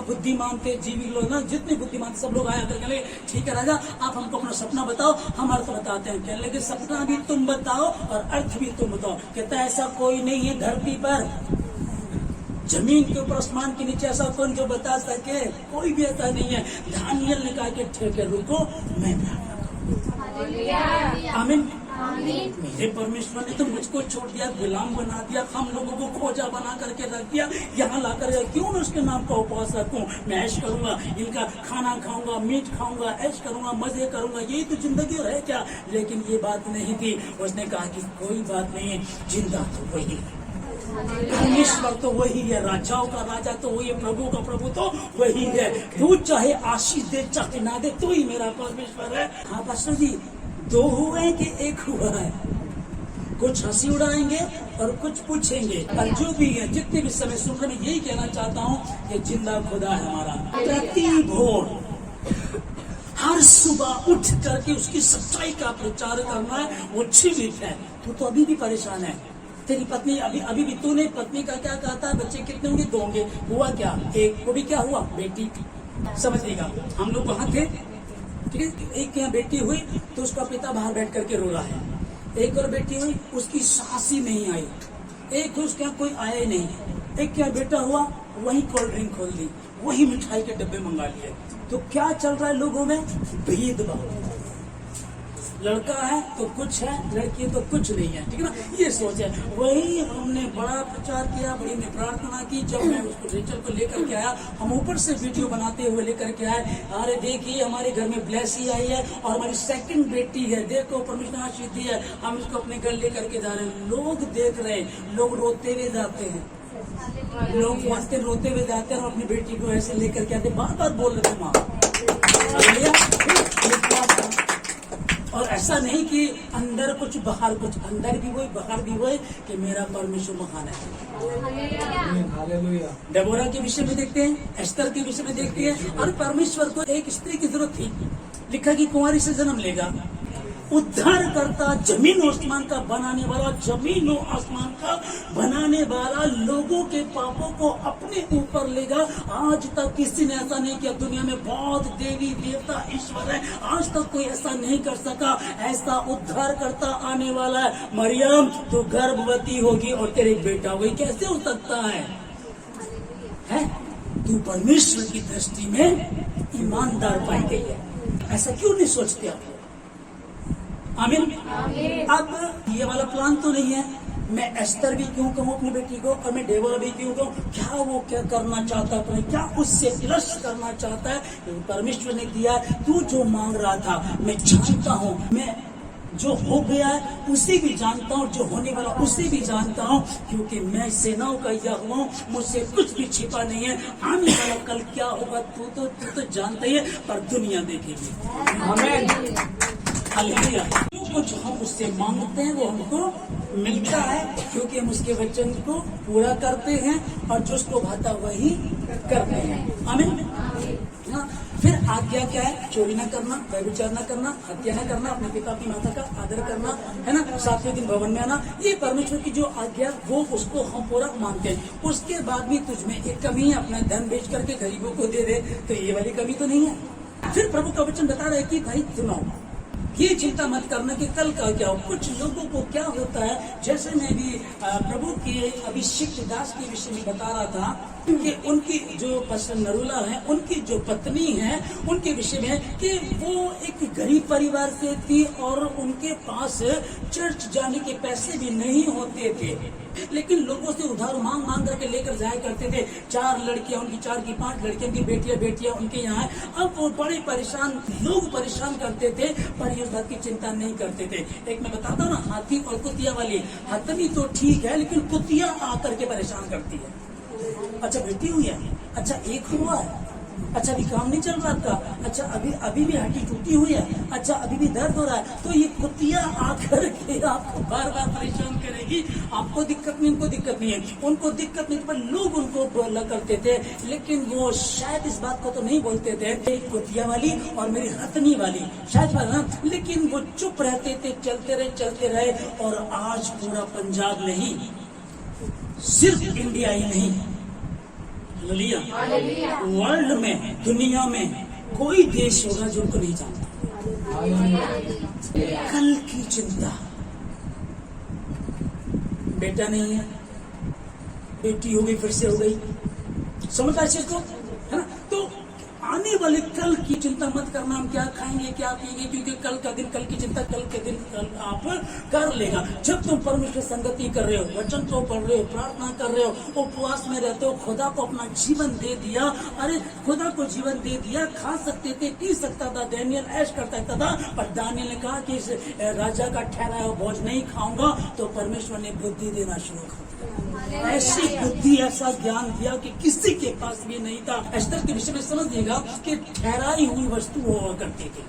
बुद्धिमान थे, जीवी लोग ना, जितने बुद्धिमान सब लोग आए। अगर कहले ठीक है राजा, आप हमको अपना सपना बताओ, हम अर्थ बताते हैं। कहने लगे सपना भी तुम बताओ और अर्थ भी तुम बताओ। कहता ऐसा कोई नहीं है धरती पर जमीन के ऊपर आसमान के नीचे ऐसा कौन जो बता सके? कोई भी ऐसा नहीं है। दानियल ने कहा कि ठीक है रुको, मैं प्रार्थना करूंगा। आमीन। मेरे परमेश्वर ने तो मुझको छोड़ दिया, गुलाम बना दिया, हम लोगों को खोजा बना करके रख दिया, यहाँ ला कर क्यों न उसके नाम का उपवास रखूं? मैं ऐश करूंगा, इनका खाना खाऊंगा, मीट खाऊंगा, ऐश करूंगा, मजे करूंगा, यही तो जिंदगी है क्या? लेकिन ये बात नहीं थी। उसने कहा कि कोई बात नहीं, जिंदा तो वही है, परमेश्वर तो वही है, राजाओं का राजा तो वही है, प्रभु का प्रभु तो वही है। तू चाहे आशीष दे चाहे ना दे, तू ही मेरा परमेश्वर है। हाँ पास्टर जी, दो हुए कि एक हुआ है? कुछ हंसी उड़ाएंगे और कुछ पूछेंगे, और जो भी है जितने भी समय सुन रहे, मैं यही कहना चाहता हूँ कि जिंदा खुदा है हमारा। प्रति भोर हर सुबह उठ करके उसकी सच्चाई का प्रचार करना है, वो जीवित है। तू तो अभी भी परेशान है। तेरी पत्नी अभी भी, तूने पत्नी का क्या कहा था? बच्चे कितने होंगे? 2 होंगे। हुआ क्या? एक। वो भी क्या हुआ? बेटी। समझिएगा, हम लोग वहां थे, ठीक है। एक के यहाँ बेटी हुई तो उसका पिता बाहर बैठ करके रो रहा है। एक और बेटी हुई, उसकी सास ही नहीं आई। एक उसके यहाँ कोई आया ही नहीं। एक के यहाँ बेटा हुआ, वही कोल्ड ड्रिंक खोल दी, वही मिठाई के डब्बे मंगा लिए। तो क्या चल रहा है लोगों में? भेदभाव। लड़का है तो कुछ है, लड़की है तो कुछ नहीं है, ठीक है ना? ये सोच है। वही हमने बड़ा प्रचार किया, बड़ी ने प्रार्थना की। जब मैं उसको रेचल को लेकर के आया, हम ऊपर से वीडियो बनाते हुए लेकर के आए, अरे देखिए हमारे घर में ब्लेसी आई है और हमारी सेकंड बेटी है, देखो परमेश्वर आशीष दी है, हम इसको अपने घर लेकर के जा रहे हैं। लोग देख रहे हैं, लोग रोते हुए जाते हैं, लोग वास्ते रोते हुए जाते हैं और अपनी बेटी को ऐसे लेकर के आते, बार बार बोल रहे थे माँ। और ऐसा नहीं कि अंदर कुछ बाहर कुछ, अंदर भी वही बाहर भी वही कि मेरा परमेश्वर महान है। डेबोरा के विषय में देखते हैं, एस्तर के विषय में देखते हैं। और परमेश्वर को एक स्त्री की जरूरत थी, लिखा कि कुंवारी से जन्म लेगा, उद्धार करता, जमीन और आसमान का बनाने वाला, जमीन और आसमान का बनाने वाला, लोगों के पापों को अपने ऊपर लेगा। आज तक किसी ने ऐसा नहीं किया। दुनिया में बहुत देवी देवता ईश्वर है, आज तक कोई ऐसा नहीं कर सका। ऐसा उद्धार करता आने वाला है। मरियम, तू गर्भवती होगी और तेरे बेटा होगी। कैसे हो सकता है? तू परमेश्वर की दृष्टि में ईमानदार पाई गई है। ऐसा क्यों नहीं सोचते आप? आमीन। अब ये वाला प्लान तो नहीं है। मैं एस्तर भी क्यों कहूँ अपनी बेटी को, और मैं डेबोरा भी क्यों कहूँ? क्या वो क्या करना चाहता है, क्या उससे प्लस करना चाहता है? परमेश्वर ने दिया। तू जो मांग रहा था मैं जानता हूँ, मैं जो हो गया है उसे भी जानता हूँ, जो होने वाला उसे भी जानता हूँ, क्योंकि मैं सेनाओं का यहोवा हूँ, मुझसे कुछ भी छिपा नहीं है। आने वाला कल क्या होगा तू तो जानता ही है, पर दुनिया देखेगी। आमीन। हालेलुया। जो कुछ हम उससे मांगते हैं वो हमको मिलता है, क्योंकि हम उसके वचन को पूरा करते हैं और जो उसको भाता वही करते हैं। आमीन। हाँ, फिर आज्ञा क्या है? चोरी न करना, व्यभिचार न करना, हत्या न करना, अपने पिता की माता का आदर करना, है ना? 7वें दिन भवन में आना। ये परमेश्वर की जो आज्ञा, वो उसको हम पूरा मानते हैं। उसके बाद भी तुझमें एक कमी है, अपना धन बेच करके गरीबों को दे दे, तो ये वाली कमी तो नहीं है। फिर प्रभु का वचन बता रहे कि भाई सुनो, ये चिंता मत करना कि कल का क्या हो। कुछ लोगों को क्या होता है, जैसे मैं भी प्रभु के अभिषिक्त दास के विषय में बता रहा था कि उनकी जो पास्टर नरूला है, उनकी जो पत्नी है, उनके विषय में कि वो एक गरीब परिवार से थी और उनके पास चर्च जाने के पैसे भी नहीं होते थे, लेकिन लोगों से उधार मांग करके लेकर जाया करते थे। 4 लड़कियां उनकी, 4 की 5 लड़कियां उनकी, बेटियां उनके यहाँ। अब वो बड़े परेशान, लोग परेशान करते थे, पर इस बात की चिंता नहीं करते थे। एक मैं बताता हूँ ना, हाथी और कुतिया वाली। हाथी तो ठीक है, लेकिन कुतिया आकर के परेशान करती है। अच्छा बेटी हुई है, अच्छा एक हुआ है, अच्छा अभी काम नहीं चल रहा आपका, अच्छा अभी भी हड्डी टूटी हुई है, अच्छा अभी भी दर्द हो रहा है। तो ये कुतिया आकर के आपको बार बार परेशान करेगी। आपको दिक्कत नहीं, उनको दिक्कत नहीं है, उनको दिक्कत नहीं, पर लोग उनको बोला करते थे, लेकिन वो शायद इस बात को तो नहीं बोलते थे, कुतिया वाली और मेरी हथनी वाली, शायद ना, लेकिन वो चुप रहते थे, चलते रहे। और आज पूरा पंजाब नहीं, सिर्फ इंडिया ही नहीं, वर्ल्ड में, दुनिया में कोई देश होगा जो उनको नहीं जानता। कल की चिंता, बेटा नहीं है, बेटी हो गई, फिर से हो गई। समझ आए चीज को, है ना? तो आने वाले कल की चिंता मत करना, हम क्या खाएंगे क्या पिएंगे, क्योंकि कल का दिन, कल की चिंता कल के दिन कल आप कर लेगा। जब तुम परमेश्वर संगति कर रहे हो, वचन को पढ़ रहे हो, प्रार्थना कर रहे हो, उपवास में रहते हो, खुदा को अपना जीवन दे दिया। अरे खुदा को जीवन दे दिया, खा सकते थे, पी सकता था, दानियल ऐश कर सकता था, पर दानियल ने कहा कि इस राजा का ठहराया भोज नहीं खाऊंगा, तो परमेश्वर ने बुद्धि देना शुरू कर दिया। ऐसी बुद्धि, ऐसा ज्ञान दिया कि किसी के पास भी नहीं था। एस्तर के विषय में समझिएगा कि ठहराई हुई वस्तु हुआ करती थी।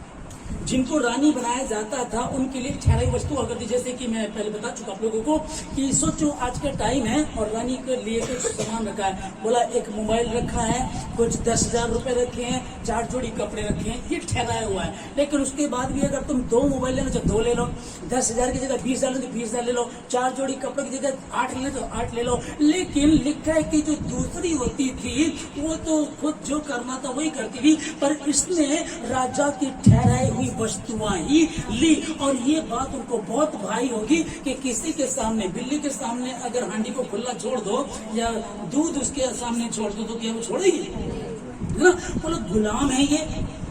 जिनको रानी बनाया जाता था उनके लिए ठहराई वस्तु हुआ करती। जैसे कि मैं पहले बता चुका आप लोगों को कि सोचो आज का टाइम है और रानी के लिए कुछ सामान रखा है। बोला एक मोबाइल रखा है, कुछ 10,000 रुपए रखे हैं, 4 जोड़ी कपड़े रखे हैं, ये ठहराया हुआ है। लेकिन उसके बाद भी अगर तुम 2 मोबाइल लेना तो 2 ले लो, 10,000 की जगह 20,000 ले तो 20,000 ले लो, 4 जोड़ी कपड़े की जगह 8 ले तो 8 ले लो। लेकिन लिखा है कि जो दूसरी होती थी वो तो खुद जो करना था वही करती थी, पर इसने राजा की ठहराई हुई वस्तुआं ही ली। और ये बात उनको बहुत भारी होगी कि किसी के सामने, बिल्ली के सामने अगर हांडी को खुला छोड़ दो या दूध उसके सामने छोड़ दो तो क्या वो छोड़ेगी? है ना? बोलो गुलाम है ये,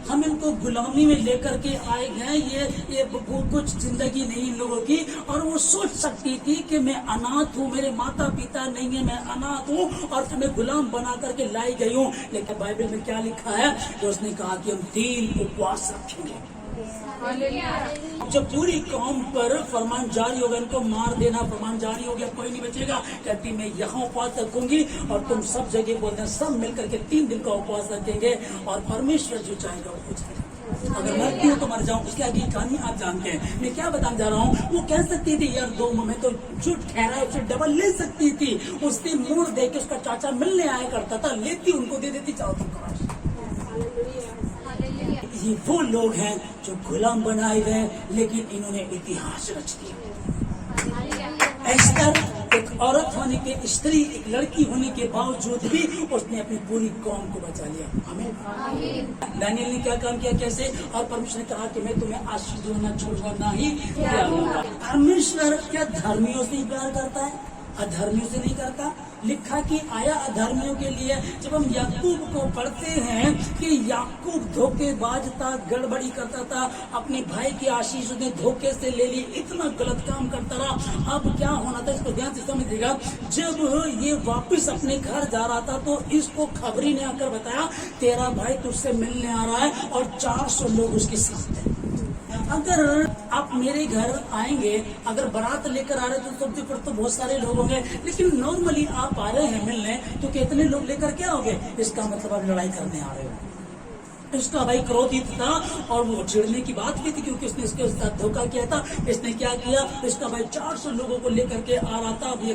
हम इनको गुलामी में लेकर के आए हैं। ये कुछ जिंदगी नहीं इन लोगों की। और वो सोच सकती थी कि मैं अनाथ हूँ, मेरे माता पिता नहीं है, मैं अनाथ हूँ और तुम्हें गुलाम बना करके लाई गई हूँ। लेकिन बाइबल में क्या लिखा है? तो उसने कहा कि हम 3 उपवास रखेंगे। जब पूरी कौम पर फरमान जारी होगा, इनको मार देना फरमान जारी हो गया, कोई नहीं बचेगा, कहती मैं यहाँ उपवास रखूंगी और तुम सब जगह बोलते हैं, सब मिलकर के 3 दिन का उपवास रखेंगे और परमेश्वर जो चाहेगा वो हो जाएगा। अगर मरती हूँ तो मर जाऊं, उसकी आगे कहानी आप जानते हैं। मैं क्या बताने जा रहा हूँ? वो कह सकती थी यार 2 में तो जो ठहरा उससे डबल ले सकती थी। उस दिन मोड़ दे के उसका चाचा मिलने आया करता था, लेती उनको दे देती, चाहो तुम करो। ये वो लोग हैं जो गुलाम बनाए गए, लेकिन इन्होंने इतिहास रच दिया। एस्तर एक औरत होने के, स्त्री एक लड़की होने के बावजूद भी उसने अपनी पूरी कौम को बचा लिया। आमीन। दानियल ने क्या काम किया, कैसे? और परमेश्वर ने कहा कि मैं तुम्हें आशीष दूंगा, छोड़ूंगा ना ही प्यार दूंगा। परमेश्वर क्या धर्मियों से ही प्यार करता है, अधर्मियों से नहीं करता? लिखा कि आया अधर्मियों के लिए। जब हम याकूब को पढ़ते हैं कि याकूब धोखेबाज था, गड़बड़ी करता था, अपने भाई की आशीष उसने धोखे से ले ली, इतना गलत काम करता रहा। अब क्या होना था, इसको ध्यान से समझिएगा। जब ये वापस अपने घर जा रहा था तो इसको खबरी ने आकर बताया तेरा भाई तुझसे मिलने आ रहा है और 400 लोग उसके साथ हैं। अगर आप मेरे घर आएंगे, अगर बारात लेकर आ रहे तो सबसे फिर तो बहुत सारे लोग होंगे, लेकिन नॉर्मली आप आ रहे हैं मिलने तो कितने लोग लेकर क्या होंगे? इसका मतलब आप लड़ाई करने आ रहे हो। इसका भाई क्रोधित था और वो चिढ़ने की बात भी थी क्योंकि उसने इसके साथ धोखा किया था। इसने क्या किया? इसका भाई 400 लोगों को लेकर के आ रहा था। अब ये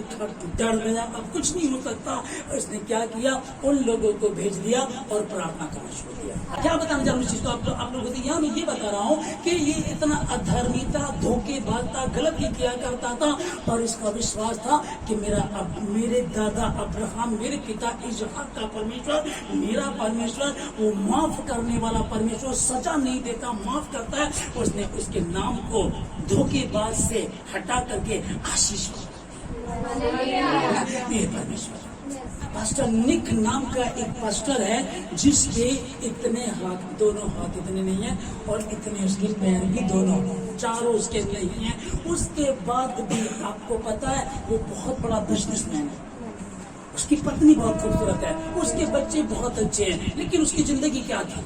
डर गया, अब कुछ नहीं हो सकता। इसने क्या किया? उन लोगों को भेज दिया और प्रार्थना करना शुरू किया। क्या बताना चाह रहा हूँ इस चीज को आप लोगों से? यहाँ मैं ये बता रहा हूँ कि ये इतना अधर्मी था, धोखेबाज था, गलत ही किया करता था और इसका विश्वास था कि मेरे दादा अब्राहम, मेरे पिता इसहाक का परमेश्वर, मेरा परमेश्वर वो माफ करने वाला परमेश्वर, सजा नहीं देता, माफ करता है। उसने उसके नाम को धोखेबाज से हटा करके आशीष ये परमेश्वर। पास्टर निक नाम का एक पास्टर है जिसके इतने हाथ, दोनों हाथ इतने नहीं है और इतने उसके पैर भी दोनों, चारों उसके नहीं है। उसके बाद भी आपको पता है वो बहुत बड़ा बिजनेसमैन है। उसकी पत्नी बहुत खूबसूरत है, उसके बच्चे बहुत अच्छे हैं, लेकिन उसकी जिंदगी क्या थी?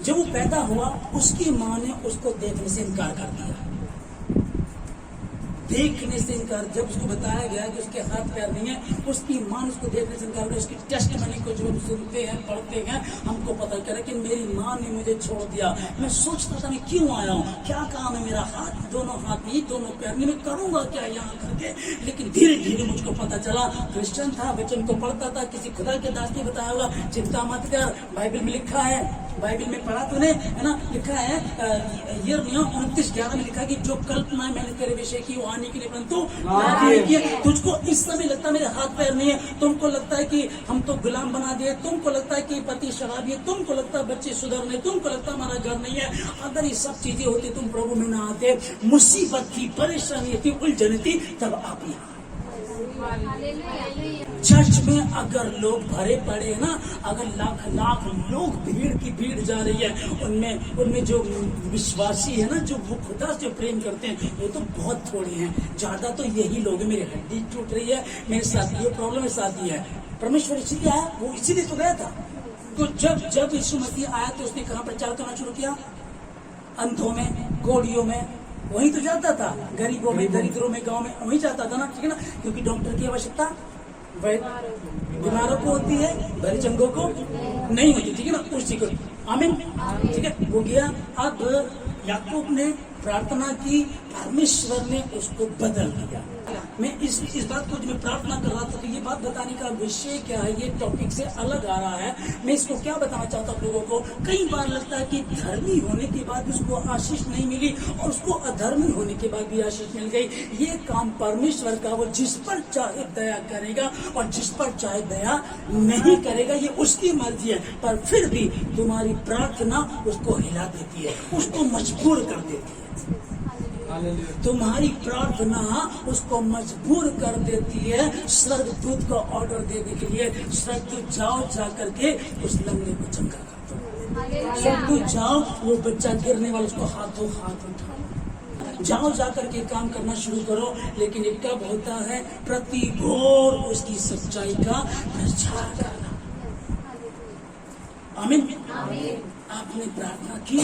जब वो पैदा हुआ उसकी माँ ने उसको देखने से इनकार कर दिया। देखने से इनकार, जब उसको बताया गया कि उसके हाथ पैर नहीं है, उसकी मां उसको देखने से इनकार किया। उसकी टेस्टमनी को जो हम सुनते हैं, पढ़ते हैं, हमको पता चला कि मेरी मां ने मुझे छोड़ दिया। मैं सोचता था मैं क्यों आया हूँ, क्या काम है मेरा? हाथ, दोनों हाथ नहीं, दोनों पैर नहीं, मैं करूंगा क्या यहाँ करके? लेकिन धीरे धीरे मुझको पता चला, क्रिश्चियन था, वचन को पढ़ता था, किसी खुदा के दास ने बताया होगा, चिंता मत कर, बाइबल में लिखा है, बाइबल में पढ़ा तूने, है ना? लिखा है यिर्मयाह 29:11 में लिखा कि जो कल्पना मैंने तेरे विषय की वो आने के लिए, परंतु तुझको इस समय लगता है मेरे हाथ पैर नहीं है, तुमको लगता है कि हम तो गुलाम बना दिए, तुमको लगता है कि पति शराबी है, तुमको लगता है बच्चे सुधरने, तुमको लगता है हमारा घर नहीं है। अगर ये सब चीजें होती तुम प्रभु में ना आते, मुसीबत थी, परेशानी थी, उलझन थी, तब आप यहाँ चर्च में अगर लोग भरे पड़े हैं ना, अगर लाख लाख लोग भीड़ की भीड़ जा रही है, उनमें जो विश्वासी है ना, जो वो खुदा से प्रेम करते हैं, वो तो बहुत थोड़े हैं। ज्यादा तो यही लोग हैं। मेरी हड्डी टूट रही है, मेरे साथ ये प्रॉब्लम है, साथ ये है। परमेश्वर इसीलिए आया, वो इसीलिए तो गया था। तो जब यीशु मसीह आया तो उसने कहाँ प्रचार करना शुरू किया? अंधों में, कोढ़ियों में, वहीं तो जाता था। गरीबों में, दरिद्रों में, गांव में वहीं जाता था ना, ठीक है ना, क्योंकि डॉक्टर की आवश्यकता बीमारों को होती है, भले चंगों को नहीं होती, ठीक है ना, उसी को। आमीन, ठीक है, वो गया। अब याकूब ने प्रार्थना की, परमेश्वर ने उसको बदल दिया। मैं इस बात को, जो मैं प्रार्थना कर रहा था, तो ये बात बताने का विषय क्या है, ये टॉपिक से अलग आ रहा है। मैं इसको क्या बताना चाहता हूँ लोगों को। कई बार लगता है कि धर्मी होने के बाद उसको आशीष नहीं मिली, और उसको अधर्मी होने के बाद भी आशीष मिल गई। ये काम परमेश्वर का, वो जिस पर चाहे दया करेगा और जिस पर चाहे दया नहीं करेगा, ये उसकी मर्जी है। पर फिर भी तुम्हारी प्रार्थना उसको हिला देती है, उसको मजबूर कर देती है। तुम्हारी प्रार्थना उसको मजबूर कर देती है स्वर्गदूत को ऑर्डर देने के लिए। स्वर्गदूत जाओ, जा करके उस लंगड़े को चंगा कर दो। स्वर्गदूत जाओ, वो बच्चा गिरने वाला, उसको हाथों हाथ उठाओ, जाओ, जा करके काम करना शुरू करो। लेकिन एक कब होता है? प्रति भोर उसकी सच्चाई का प्रचार करना। आमीन। आपने प्रार्थना की,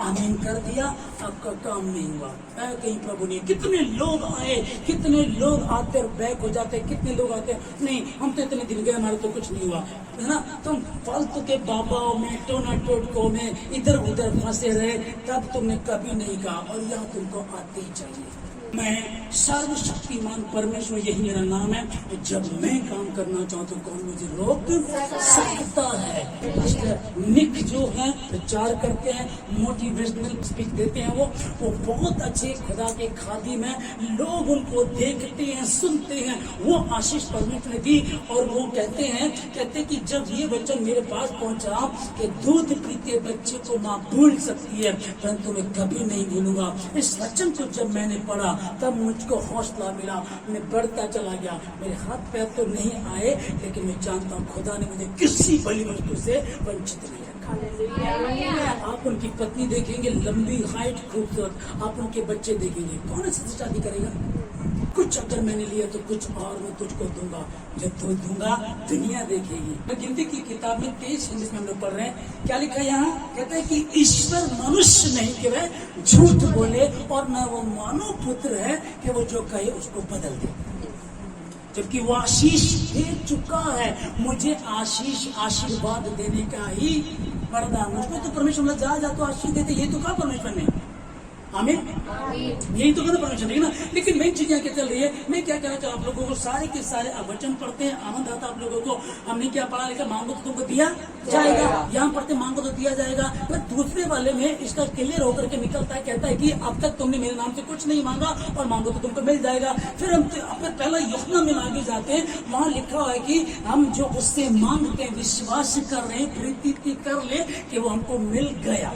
आमीन कर दिया, आपका काम नहीं हुआ, कहीं प्रभु ने। कितने लोग आए, कितने लोग आते और बैक हो जाते, कितने लोग आते, नहीं हम तो इतने दिन गए, हमारे तो कुछ नहीं हुआ, है ना। तुम फालतू के बाबाओं में, टोना टोटकों में इधर उधर फंसे रहे, तब तुमने कभी नहीं कहा। और यहाँ तुमको आते ही चाहिए। मैं सर्वशक्तिमान परमेश्वर, यही मेरा नाम है। जब मैं काम करना चाहूँ तो कौन मुझे रोक सकता है? निक जो है प्रचार करते हैं, मोटिवेशनल स्पीच देते हैं, वो बहुत अच्छे खुदा के खादी में, लोग उनको देखते हैं, सुनते हैं। वो आशीष परमेश्वर ने दी, और वो कहते कि जब ये वचन मेरे पास पहुंचा कि दूध पीते बच्चे को माँ भूल सकती है, परंतु मैं कभी नहीं भूलूंगा। इस वचन को जब मैंने पढ़ा, तब मुझको हौसला मिला, मैं बढ़ता चला गया। मेरे हाथ पैर तो नहीं आए, लेकिन मैं जानता हूँ खुदा ने मुझे किसी बड़ी वस्तु से वंचित नहीं रखा। आप उनकी पत्नी देखेंगे, लंबी, हाइट, खूबसूरत। आप उनके बच्चे देखेंगे, कौन इससे शादी करेगा? कुछ अगर मैंने लिया तो कुछ और मैं तुझको दूंगा, जब तू दूंगा दुनिया देखेगी। गिनती की किताब में 23 में हम लोग पढ़ रहे हैं, क्या लिखा है यहाँ? कहता है कि ईश्वर मनुष्य नहीं कि वह झूठ बोले, और न वो मानव पुत्र है कि वो जो कहे उसको बदल दे। जबकि वो आशीष दे चुका है। मुझे आशीष, आशीर्वाद देने का ही वरदान, मुझको तो परमेश्वर जा तो आशीष देते, ये तो कहा परमेश्वर ने। आमीन, यही तो कहना परमेश्वर है ना। लेकिन मेन चीज क्या चल रही है, मैं क्या कहना चाहूँ आप लोगों को, सारे के सारे वचन पढ़ते हैं, आनंद आता आप लोगों को। हमने क्या पढ़ा लिखा? मांगो तो तुमको दिया जाएगा। यहाँ पढ़ते मांगो तो दिया जाएगा। पर दूसरे वाले में इसका क्लियर होकर के निकलता है, कहता है कि अब तक तुमने मेरे नाम से कुछ नहीं मांगा, और मांगो तो तुमको मिल जाएगा। फिर हम पहला यूहन्ना में आगे जाते हैं, वहाँ लिखा हुआ है कि हम जो उससे मांगते हैं, विश्वास कर रहे हैं, प्रीति कर ले कि वो हमको मिल गया,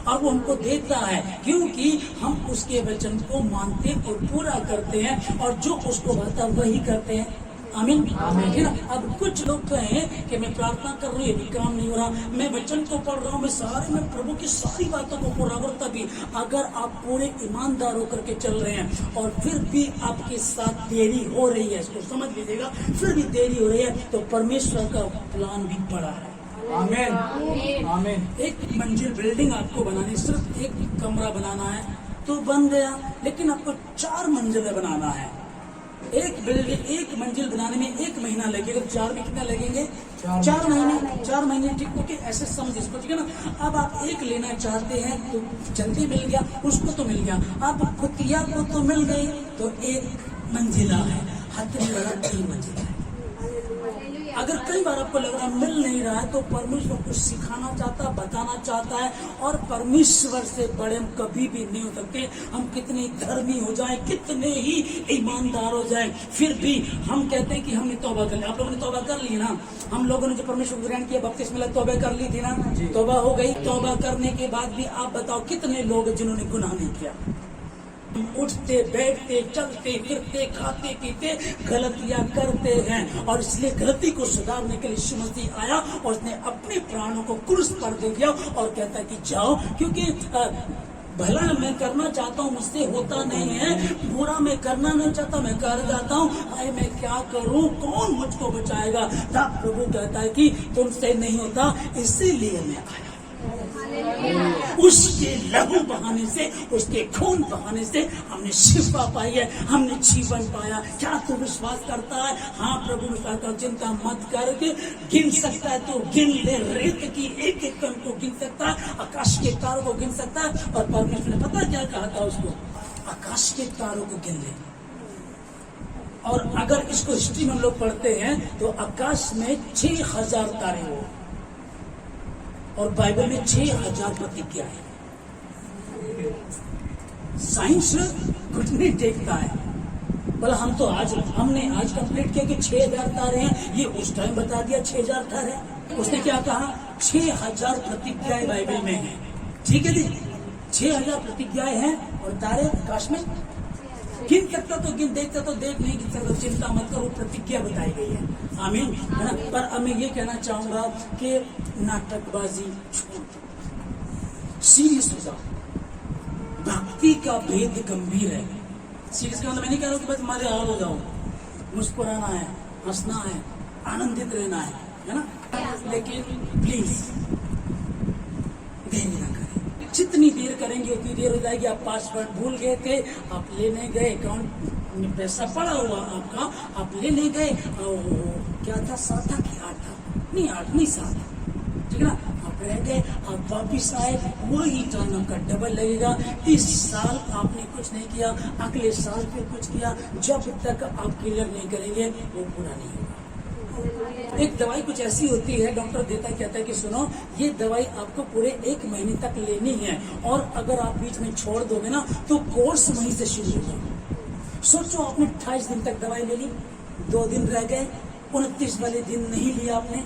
और वो हमको देता है, क्योंकि हम उसके वचन को मानते और पूरा करते हैं, और जो उसको कहता वही करते हैं। आमीन, है ना। अब कुछ लोग कहें कि मैं प्रार्थना कर रही हूँ, ये काम नहीं हो रहा, मैं वचन को पढ़ रहा हूँ, मैं प्रभु की सारी बातों को पढ़ रहा हूँ, तभी अगर आप पूरे ईमानदार होकर के चल रहे हैं, और फिर भी आपके साथ देरी हो रही है, इसको समझ लीजिएगा, फिर भी देरी हो रही है, तो परमेश्वर का प्लान भी बड़ा है। आमीन, आमीन। एक मंजिल बिल्डिंग आपको बनानी, सिर्फ एक कमरा बनाना है तो बन गया, लेकिन आपको 4 मंजिलें बनाना है। एक मंजिल बनाने में 1 महीना लगेगा, 4 में कितना लगेंगे? 4 महीने। 4 महीने, ठीक है, ऐसे समझ इसको, ठीक है ना। अब आप एक लेना चाहते हैं तो जल्दी मिल गया, उसको तो मिल गया। आप कुतिया को तो मिल गई, तो 1 मंजिला है, हथनी वाला 3 मंजिला है। अगर कई बार आपको लग रहा है मिल नहीं रहा है, तो परमेश्वर कुछ सिखाना चाहता, बताना चाहता है, और परमेश्वर से बड़े हम कभी भी नहीं हो सकते। हम कितने धर्मी हो जाए, कितने ही ईमानदार हो जाए, फिर भी हम कहते हैं कि हमने तौबा कर लिया। आप लोगों ने तौबा कर ली ना? हम लोगों ने जो परमेश्वर को ग्रहण किया, बपतिस्मा मिला, तौबा कर ली थी ना? तौबा हो गई। तौबा करने के बाद भी आप बताओ कितने लोग जिन्होंने गुनाह नहीं किया? उठते बैठते चलते फिरते खाते पीते गलतियां करते हैं, और इसलिए गलती को सुधारने के लिए यीशु मसीह आया और उसने अपने प्राणों को क्रूस पर दे दिया और कहता है कि जाओ, क्योंकि भला मैं करना चाहता हूँ, मुझसे होता नहीं है, बुरा मैं करना नहीं चाहता, मैं कर जाता हूँ, आए मैं क्या करूँ, कौन मुझको बचाएगा। तब प्रभु कहता है कि तुमसे नहीं होता, इसीलिए मैं आया। उसके लहू बहाने से, उसके खून बहाने से हमने शिफा पाई है, हमने जीवन पाया। क्या तू विश्वास करता है? हाँ प्रभु विश्वास कर, चिंता मत करके गिन सकता है तो गिन ले, रेत की एक एक कण को गिन सकता है, आकाश के तारों को गिन सकता है। और परमेश्वर ने पता क्या कहा था उसको? आकाश के तारों को गिन ले। और अगर इसको हिस्ट्री में हम लोग पढ़ते हैं तो आकाश में 6000 तारे हो, और बाइबल में 6000 प्रतिज्ञा है। साइंस कुछ नहीं देखता है, बोला हम तो हमने आज कंप्लीट किया कि 6000 तारे हैं, ये उस टाइम बता दिया 6000 तारे। उसने क्या कहा? 6000 प्रतिज्ञाएं बाइबल में हैं। ठीक है जी, 6000 प्रतिज्ञाएं हैं, और तारे आकाश में गिन सकता तो गिन, देखता तो देख, नहीं गिन सकता चिंता मत करो, प्रतिज्ञा बताई गई है। आमीन, है ना। पर अब मैं ये कहना चाहूंगा कि नाटकबाजी छोड़, सीरियस हो जाओ। भक्ति का भेद गंभीर है। सीरियस का मतलब मैं नहीं कह रहा हूँ कि बस मजे हाल हो जाओ, मुस्कुराना है, हंसना है, आनंदित रहना है ना। लेकिन प्लीज देरी ना करें। जितनी देर करेंगे उतनी देर हो जाएगी। आप पासवर्ड भूल गए थे, आप लेने गए, अकाउंट में पैसा पड़ा हुआ आपका, आप लेने गए, क्या था, 7 था कि 8 था, नहीं 8 नहीं 7, ठीक है ना। आप रह गए, आप वापिस आए, वही टर्न आपका डबल लगेगा। इस साल आपने कुछ नहीं किया, अगले साल फिर कुछ किया, जब तक आप क्लियर नहीं करेंगे वो पूरा नहीं होगा। एक दवाई कुछ ऐसी होती है, डॉक्टर कहता है कि सुनो, ये दवाई आपको पूरे 1 महीने तक लेनी है, और अगर आप बीच में छोड़ दोगे ना तो कोर्स वहीं से शुरू होगा। सोचो आपने 28 दिन तक दवाई ले ली, 2 दिन रह गए, 29 वाले दिन नहीं लिया आपने,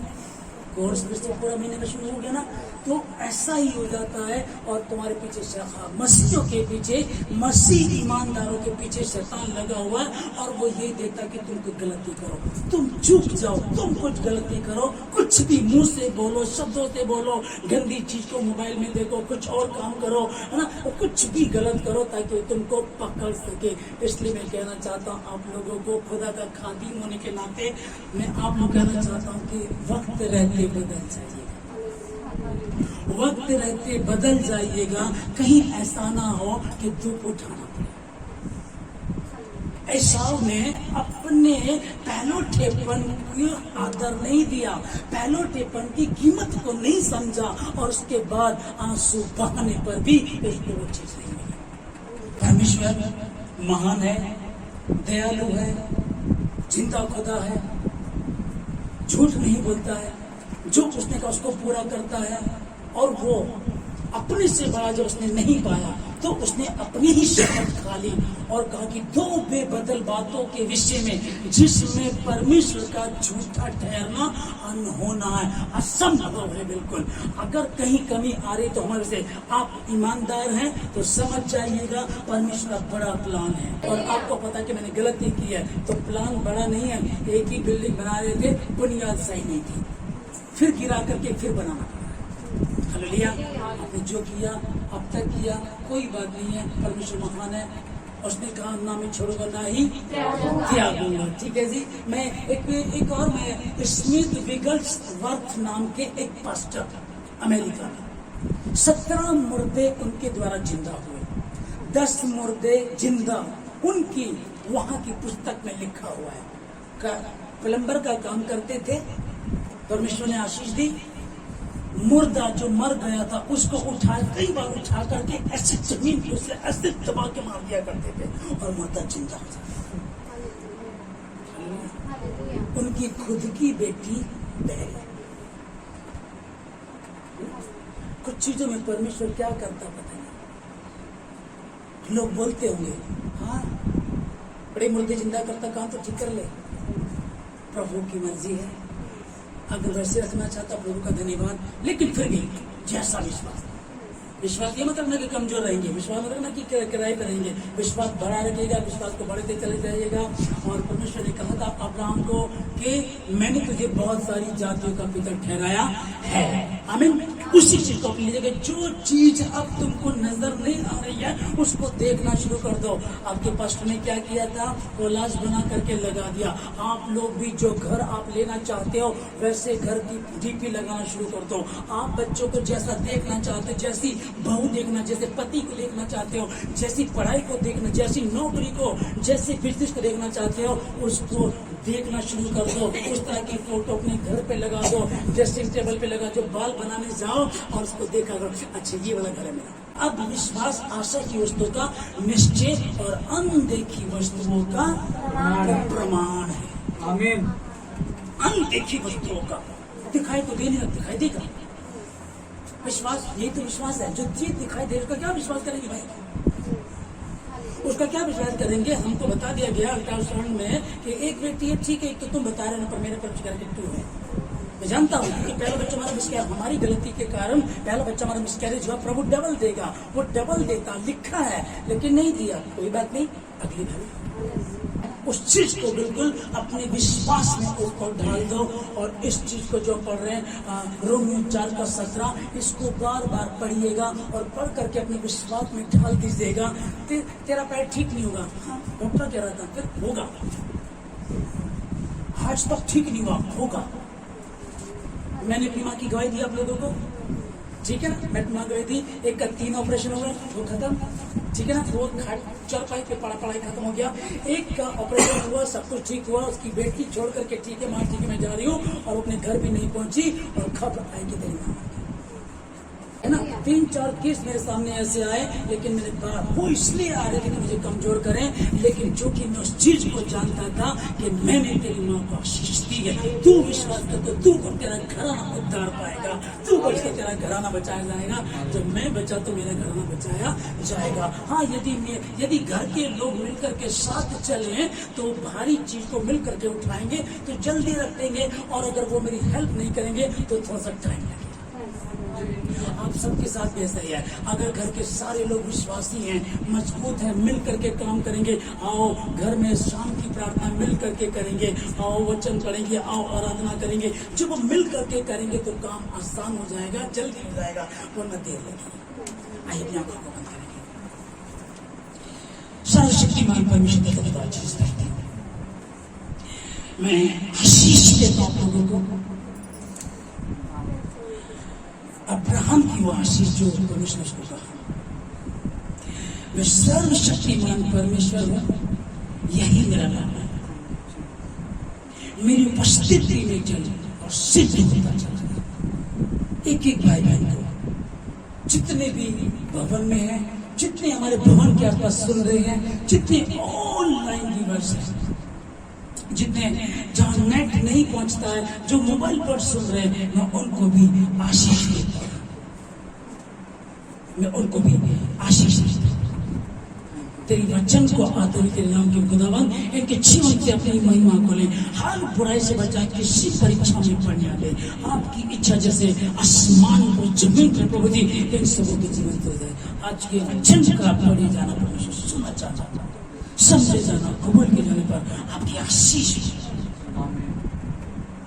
कोर्स फिर से पूरा महीने का शुरू हो गया ना। तो ऐसा ही हो जाता है, और तुम्हारे पीछे शाखा मसीहों के पीछे, मसीह ईमानदारों के पीछे शैतान लगा हुआ है, और वो यही देता कि तुम कोई गलती करो, तुम चूक जाओ, तुम कुछ गलती करो, कुछ भी मुंह से बोलो, शब्दों से बोलो, गंदी चीज को मोबाइल में देखो, कुछ और काम करो, है ना, कुछ भी गलत करो ताकि तुमको पकड़ सके। इसलिए मैं कहना चाहता हूँ आप लोगों को, खुदा का खादिम होने के नाते मैं आप लोग कहना चाहता हूँ कि वक्त रहते बदल जाइएगा, वक्त रहते बदल जाइएगा, कहीं ऐसा ना हो कि दुख उठाना पड़े। एसाव ने अपने पहलोठेपन को आदर नहीं दिया, पहलोठेपन की कीमत को नहीं समझा, और उसके बाद आंसू बहाने पर भी उसको वो चीज नहीं मिली। परमेश्वर महान है, दयालु है, जिंदा खुदा है, झूठ नहीं बोलता है, जो उसने कहा उसको पूरा करता है। और वो अपने से बड़ा जब उसने नहीं पाया तो उसने अपनी ही शपथ खा ली और कहा कि 2 बेबदल बातों के विषय में जिसमें परमेश्वर का झूठा ठहरना अनहोना है, असंभव है बिल्कुल। अगर कहीं कमी आ रही तो हमारे से आप ईमानदार हैं तो समझ जाइएगा परमेश्वर का बड़ा प्लान है। और आपको पता है कि मैंने गलती की है तो प्लान बड़ा नहीं है, एक ही बिल्डिंग बना रहे थे, बुनियाद सही नहीं थी, फिर गिरा करके फिर बनाना। हालेलुया। आपने जो किया अब तक किया कोई बात नहीं है, परमेश्वर महान है। उसने कहा ना मैं छोड़ूंगा ना ही त्यागूंगा। ठीक है जी। मैं एक और मैं स्मिथ विगल्सवर्थ नाम के एक पास्टर अमेरिका में 17 मुर्दे उनके द्वारा जिंदा हुए, 10 मुर्दे जिंदा उनकी वहां की पुस्तक में लिखा हुआ है। प्लम्बर का काम करते थे, परमेश्वर ने आशीष दी। मुर्दा जो मर गया था उसको कई बार उठा करके ऐसे जमीन पे उसे ऐसे दबा के मार दिया करते थे और मुर्दा जिंदा हो जाता। उनकी खुद की बेटी बह गई। कुछ चीजों में परमेश्वर क्या करता पता नहीं। लोग बोलते होंगे हाँ बड़े मुर्दे जिंदा करता, काम तो ठीक कर ले, प्रभु की मर्जी है। अगर वैसे रखना चाहता प्रभु का धन्यवाद, लेकिन फिर भी जैसा विश्वास विश्वास ये मतलब ना कि कमजोर रहेंगे, विश्वास मतलब ना कि किराए पे रहेंगे, विश्वास बढ़ा रखिएगा, विश्वास को बढ़ते चले जाइएगा। और परमेश्वर ने कहा था अब्राहम को कि मैंने तुझे बहुत सारी जातियों का पिता ठहराया है। आमीन। उसी चीज को अपनी लीजिएगा। जो चीज अब तुमको नजर नहीं आ रही है उसको देखना शुरू कर दो। आपके पास्टर ने क्या किया था, कोलाज बना करके लगा दिया। आप लोग भी जो घर आप लेना चाहते हो वैसे घर की डीपी लगाना शुरू कर दो। आप बच्चों को जैसा देखना चाहते हो, जैसी बहू देखना, जैसे पति को देखना चाहते हो, जैसी पढ़ाई को देखना, जैसी नौकरी को, जैसे बिजनेस को देखना चाहते हो उसको देखना शुरू कर दो। उस तरह की फोटो अपने घर पे लगा दो, ड्रेसिंग टेबल पे लगा दो, बाल बनाने जाओ और उसको देखा करो, अच्छा ये वाला घर है मेरा। अब विश्वास आशा की वस्तुओं का निश्चय और अनदेखी वस्तुओं का प्रमाण है। आमीन। अनदेखी वस्तुओं का दिखाई तो दे नहीं, दिखाई देगा। विश्वास यही तो विश्वास है। जो चीज दिखाई दे उसका क्या विश्वास करेंगे भाई, उसका क्या विश्वास करेंगे। हमको बता दिया गया अल्ट्रासाउंड में कि एक व्यक्ति है, ठीक है, एक तो तुम बता रहे हो पर मेरे पर करके 2 है। मैं जानता हूँ कि पहला बच्चा हमारा मिसकैरेज, हमारी गलती के कारण पहला बच्चा हमारा मिसकैरेज हुआ। प्रभु डबल देगा, वो डबल देता लिखा है, लेकिन नहीं दिया, कोई बात नहीं, अगली बार उस चीज को बिल्कुल अपने विश्वास में उसको ढाल दो। और इस चीज को जो पढ़ रहे हैं रोमियो 4:17 इसको बार बार पढ़िएगा और पढ़ करके अपने विश्वास में ढाल दीजिएगा। तेरा पैर ठीक नहीं होगा, हाँ डॉक्टर कह रहा था, फिर होगा। आज तक ठीक नहीं हुआ, होगा। मैंने अपनी माँ की गवाही दी आप लोगों को, ठीक है ना। मैं माँ गई थी, एक का 3 ऑपरेशन हुआ, वो खत्म, ठीक है ना। वो चौपाई पे पढ़ाई खत्म हो गया। एक का ऑपरेशन हुआ, सब कुछ ठीक हुआ, उसकी बेटी छोड़ करके ठीक है माँ, ठीक है मैं जा रही हूँ, और अपने घर भी नहीं पहुंची और खबर आई कि तेरी माँ है ना। 3-4 केस मेरे सामने ऐसे आए, लेकिन मैंने कहा वो इसलिए आ रहे थे कि मुझे कमजोर करें, लेकिन जो कि मैं उस चीज को जानता था कि मैंने तेरी माँ को आशीष दी है, तू विश्वास कर तो तू को तेरा घराना उद्धार पाएगा, तू बच के तेरा घराना बचाया जाएगा। जब मैं बचा तो मेरा घराना बचाया जाएगा। हाँ, यदि घर के लोग मिलकर के साथ चले तो भारी चीज को मिल करके उठाएंगे तो जल्दी रख देंगे, और अगर वो मेरी हेल्प नहीं करेंगे तो थोड़ा सा टाइम लगेगा। आप सबके साथ भी ऐसा ही है। अगर घर के सारे लोग विश्वासी हैं, मजबूत हैं, मिल करके काम करेंगे, आओ घर में शाम की प्रार्थना मिल करके करेंगे, आओ वचन पढ़ेंगे, आओ आराधना करेंगे, जब वो मिल करके करेंगे तो काम आसान हो जाएगा, जल्दी हो जाएगा, वरना देर लगेगी। आइए अपनी आंखों को बंद करेंगे। सर्वशक्तिमान परमेश्वर की धन्यवाद चीज करते हैं। मैं आशीष देता हूं आप लोगों को, अब्राहम की वो आशीष जो परमेश्वर ने उसको कहा, मैं सर्वशक्तिमान परमेश्वर हूं, यही मेरा नाम है, मेरी उपस्थिति में चल और सिद्ध होता चला। एक एक भाई बहन को, जितने भी भवन में हैं, जितने हमारे भवन के आसपास सुन रहे हैं, जितने ऑनलाइन व्यूअर्स हैं, जितने जहां नेट नहीं पहुंचता है, जो मोबाइल पर सुन रहे हैं, मैं उनको भी आशीष देता हूं, मैं उनको भी आशीष देता हूं। तेरी वचन को आते हुए तेरे नाम के खुदावन इनके जीवन से अपनी महिमा को ले, हर बुराई से बचाए, किसी परीक्षा में पड़ने दे। आपकी इच्छा जैसे आसमान को जमीन पर प्रभु जी इन सबों के जीवन हो जाए। आज के वचन का पढ़े जाना परमेश्वर सुनना चाहता हूं, समझे जाना, कबूल के जाने पर आपकी आशीष।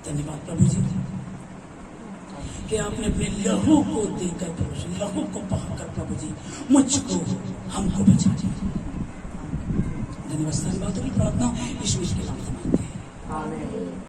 धन्यवाद प्रभु जी कि आपने अपने लहू को देकर, प्रभु जी लहू को बहाकर प्रभु जी मुझको, हमको बचा दिया। धन्यवाद। धन्यवाद की प्रार्थना यीशु के नाम से मांगते हैं।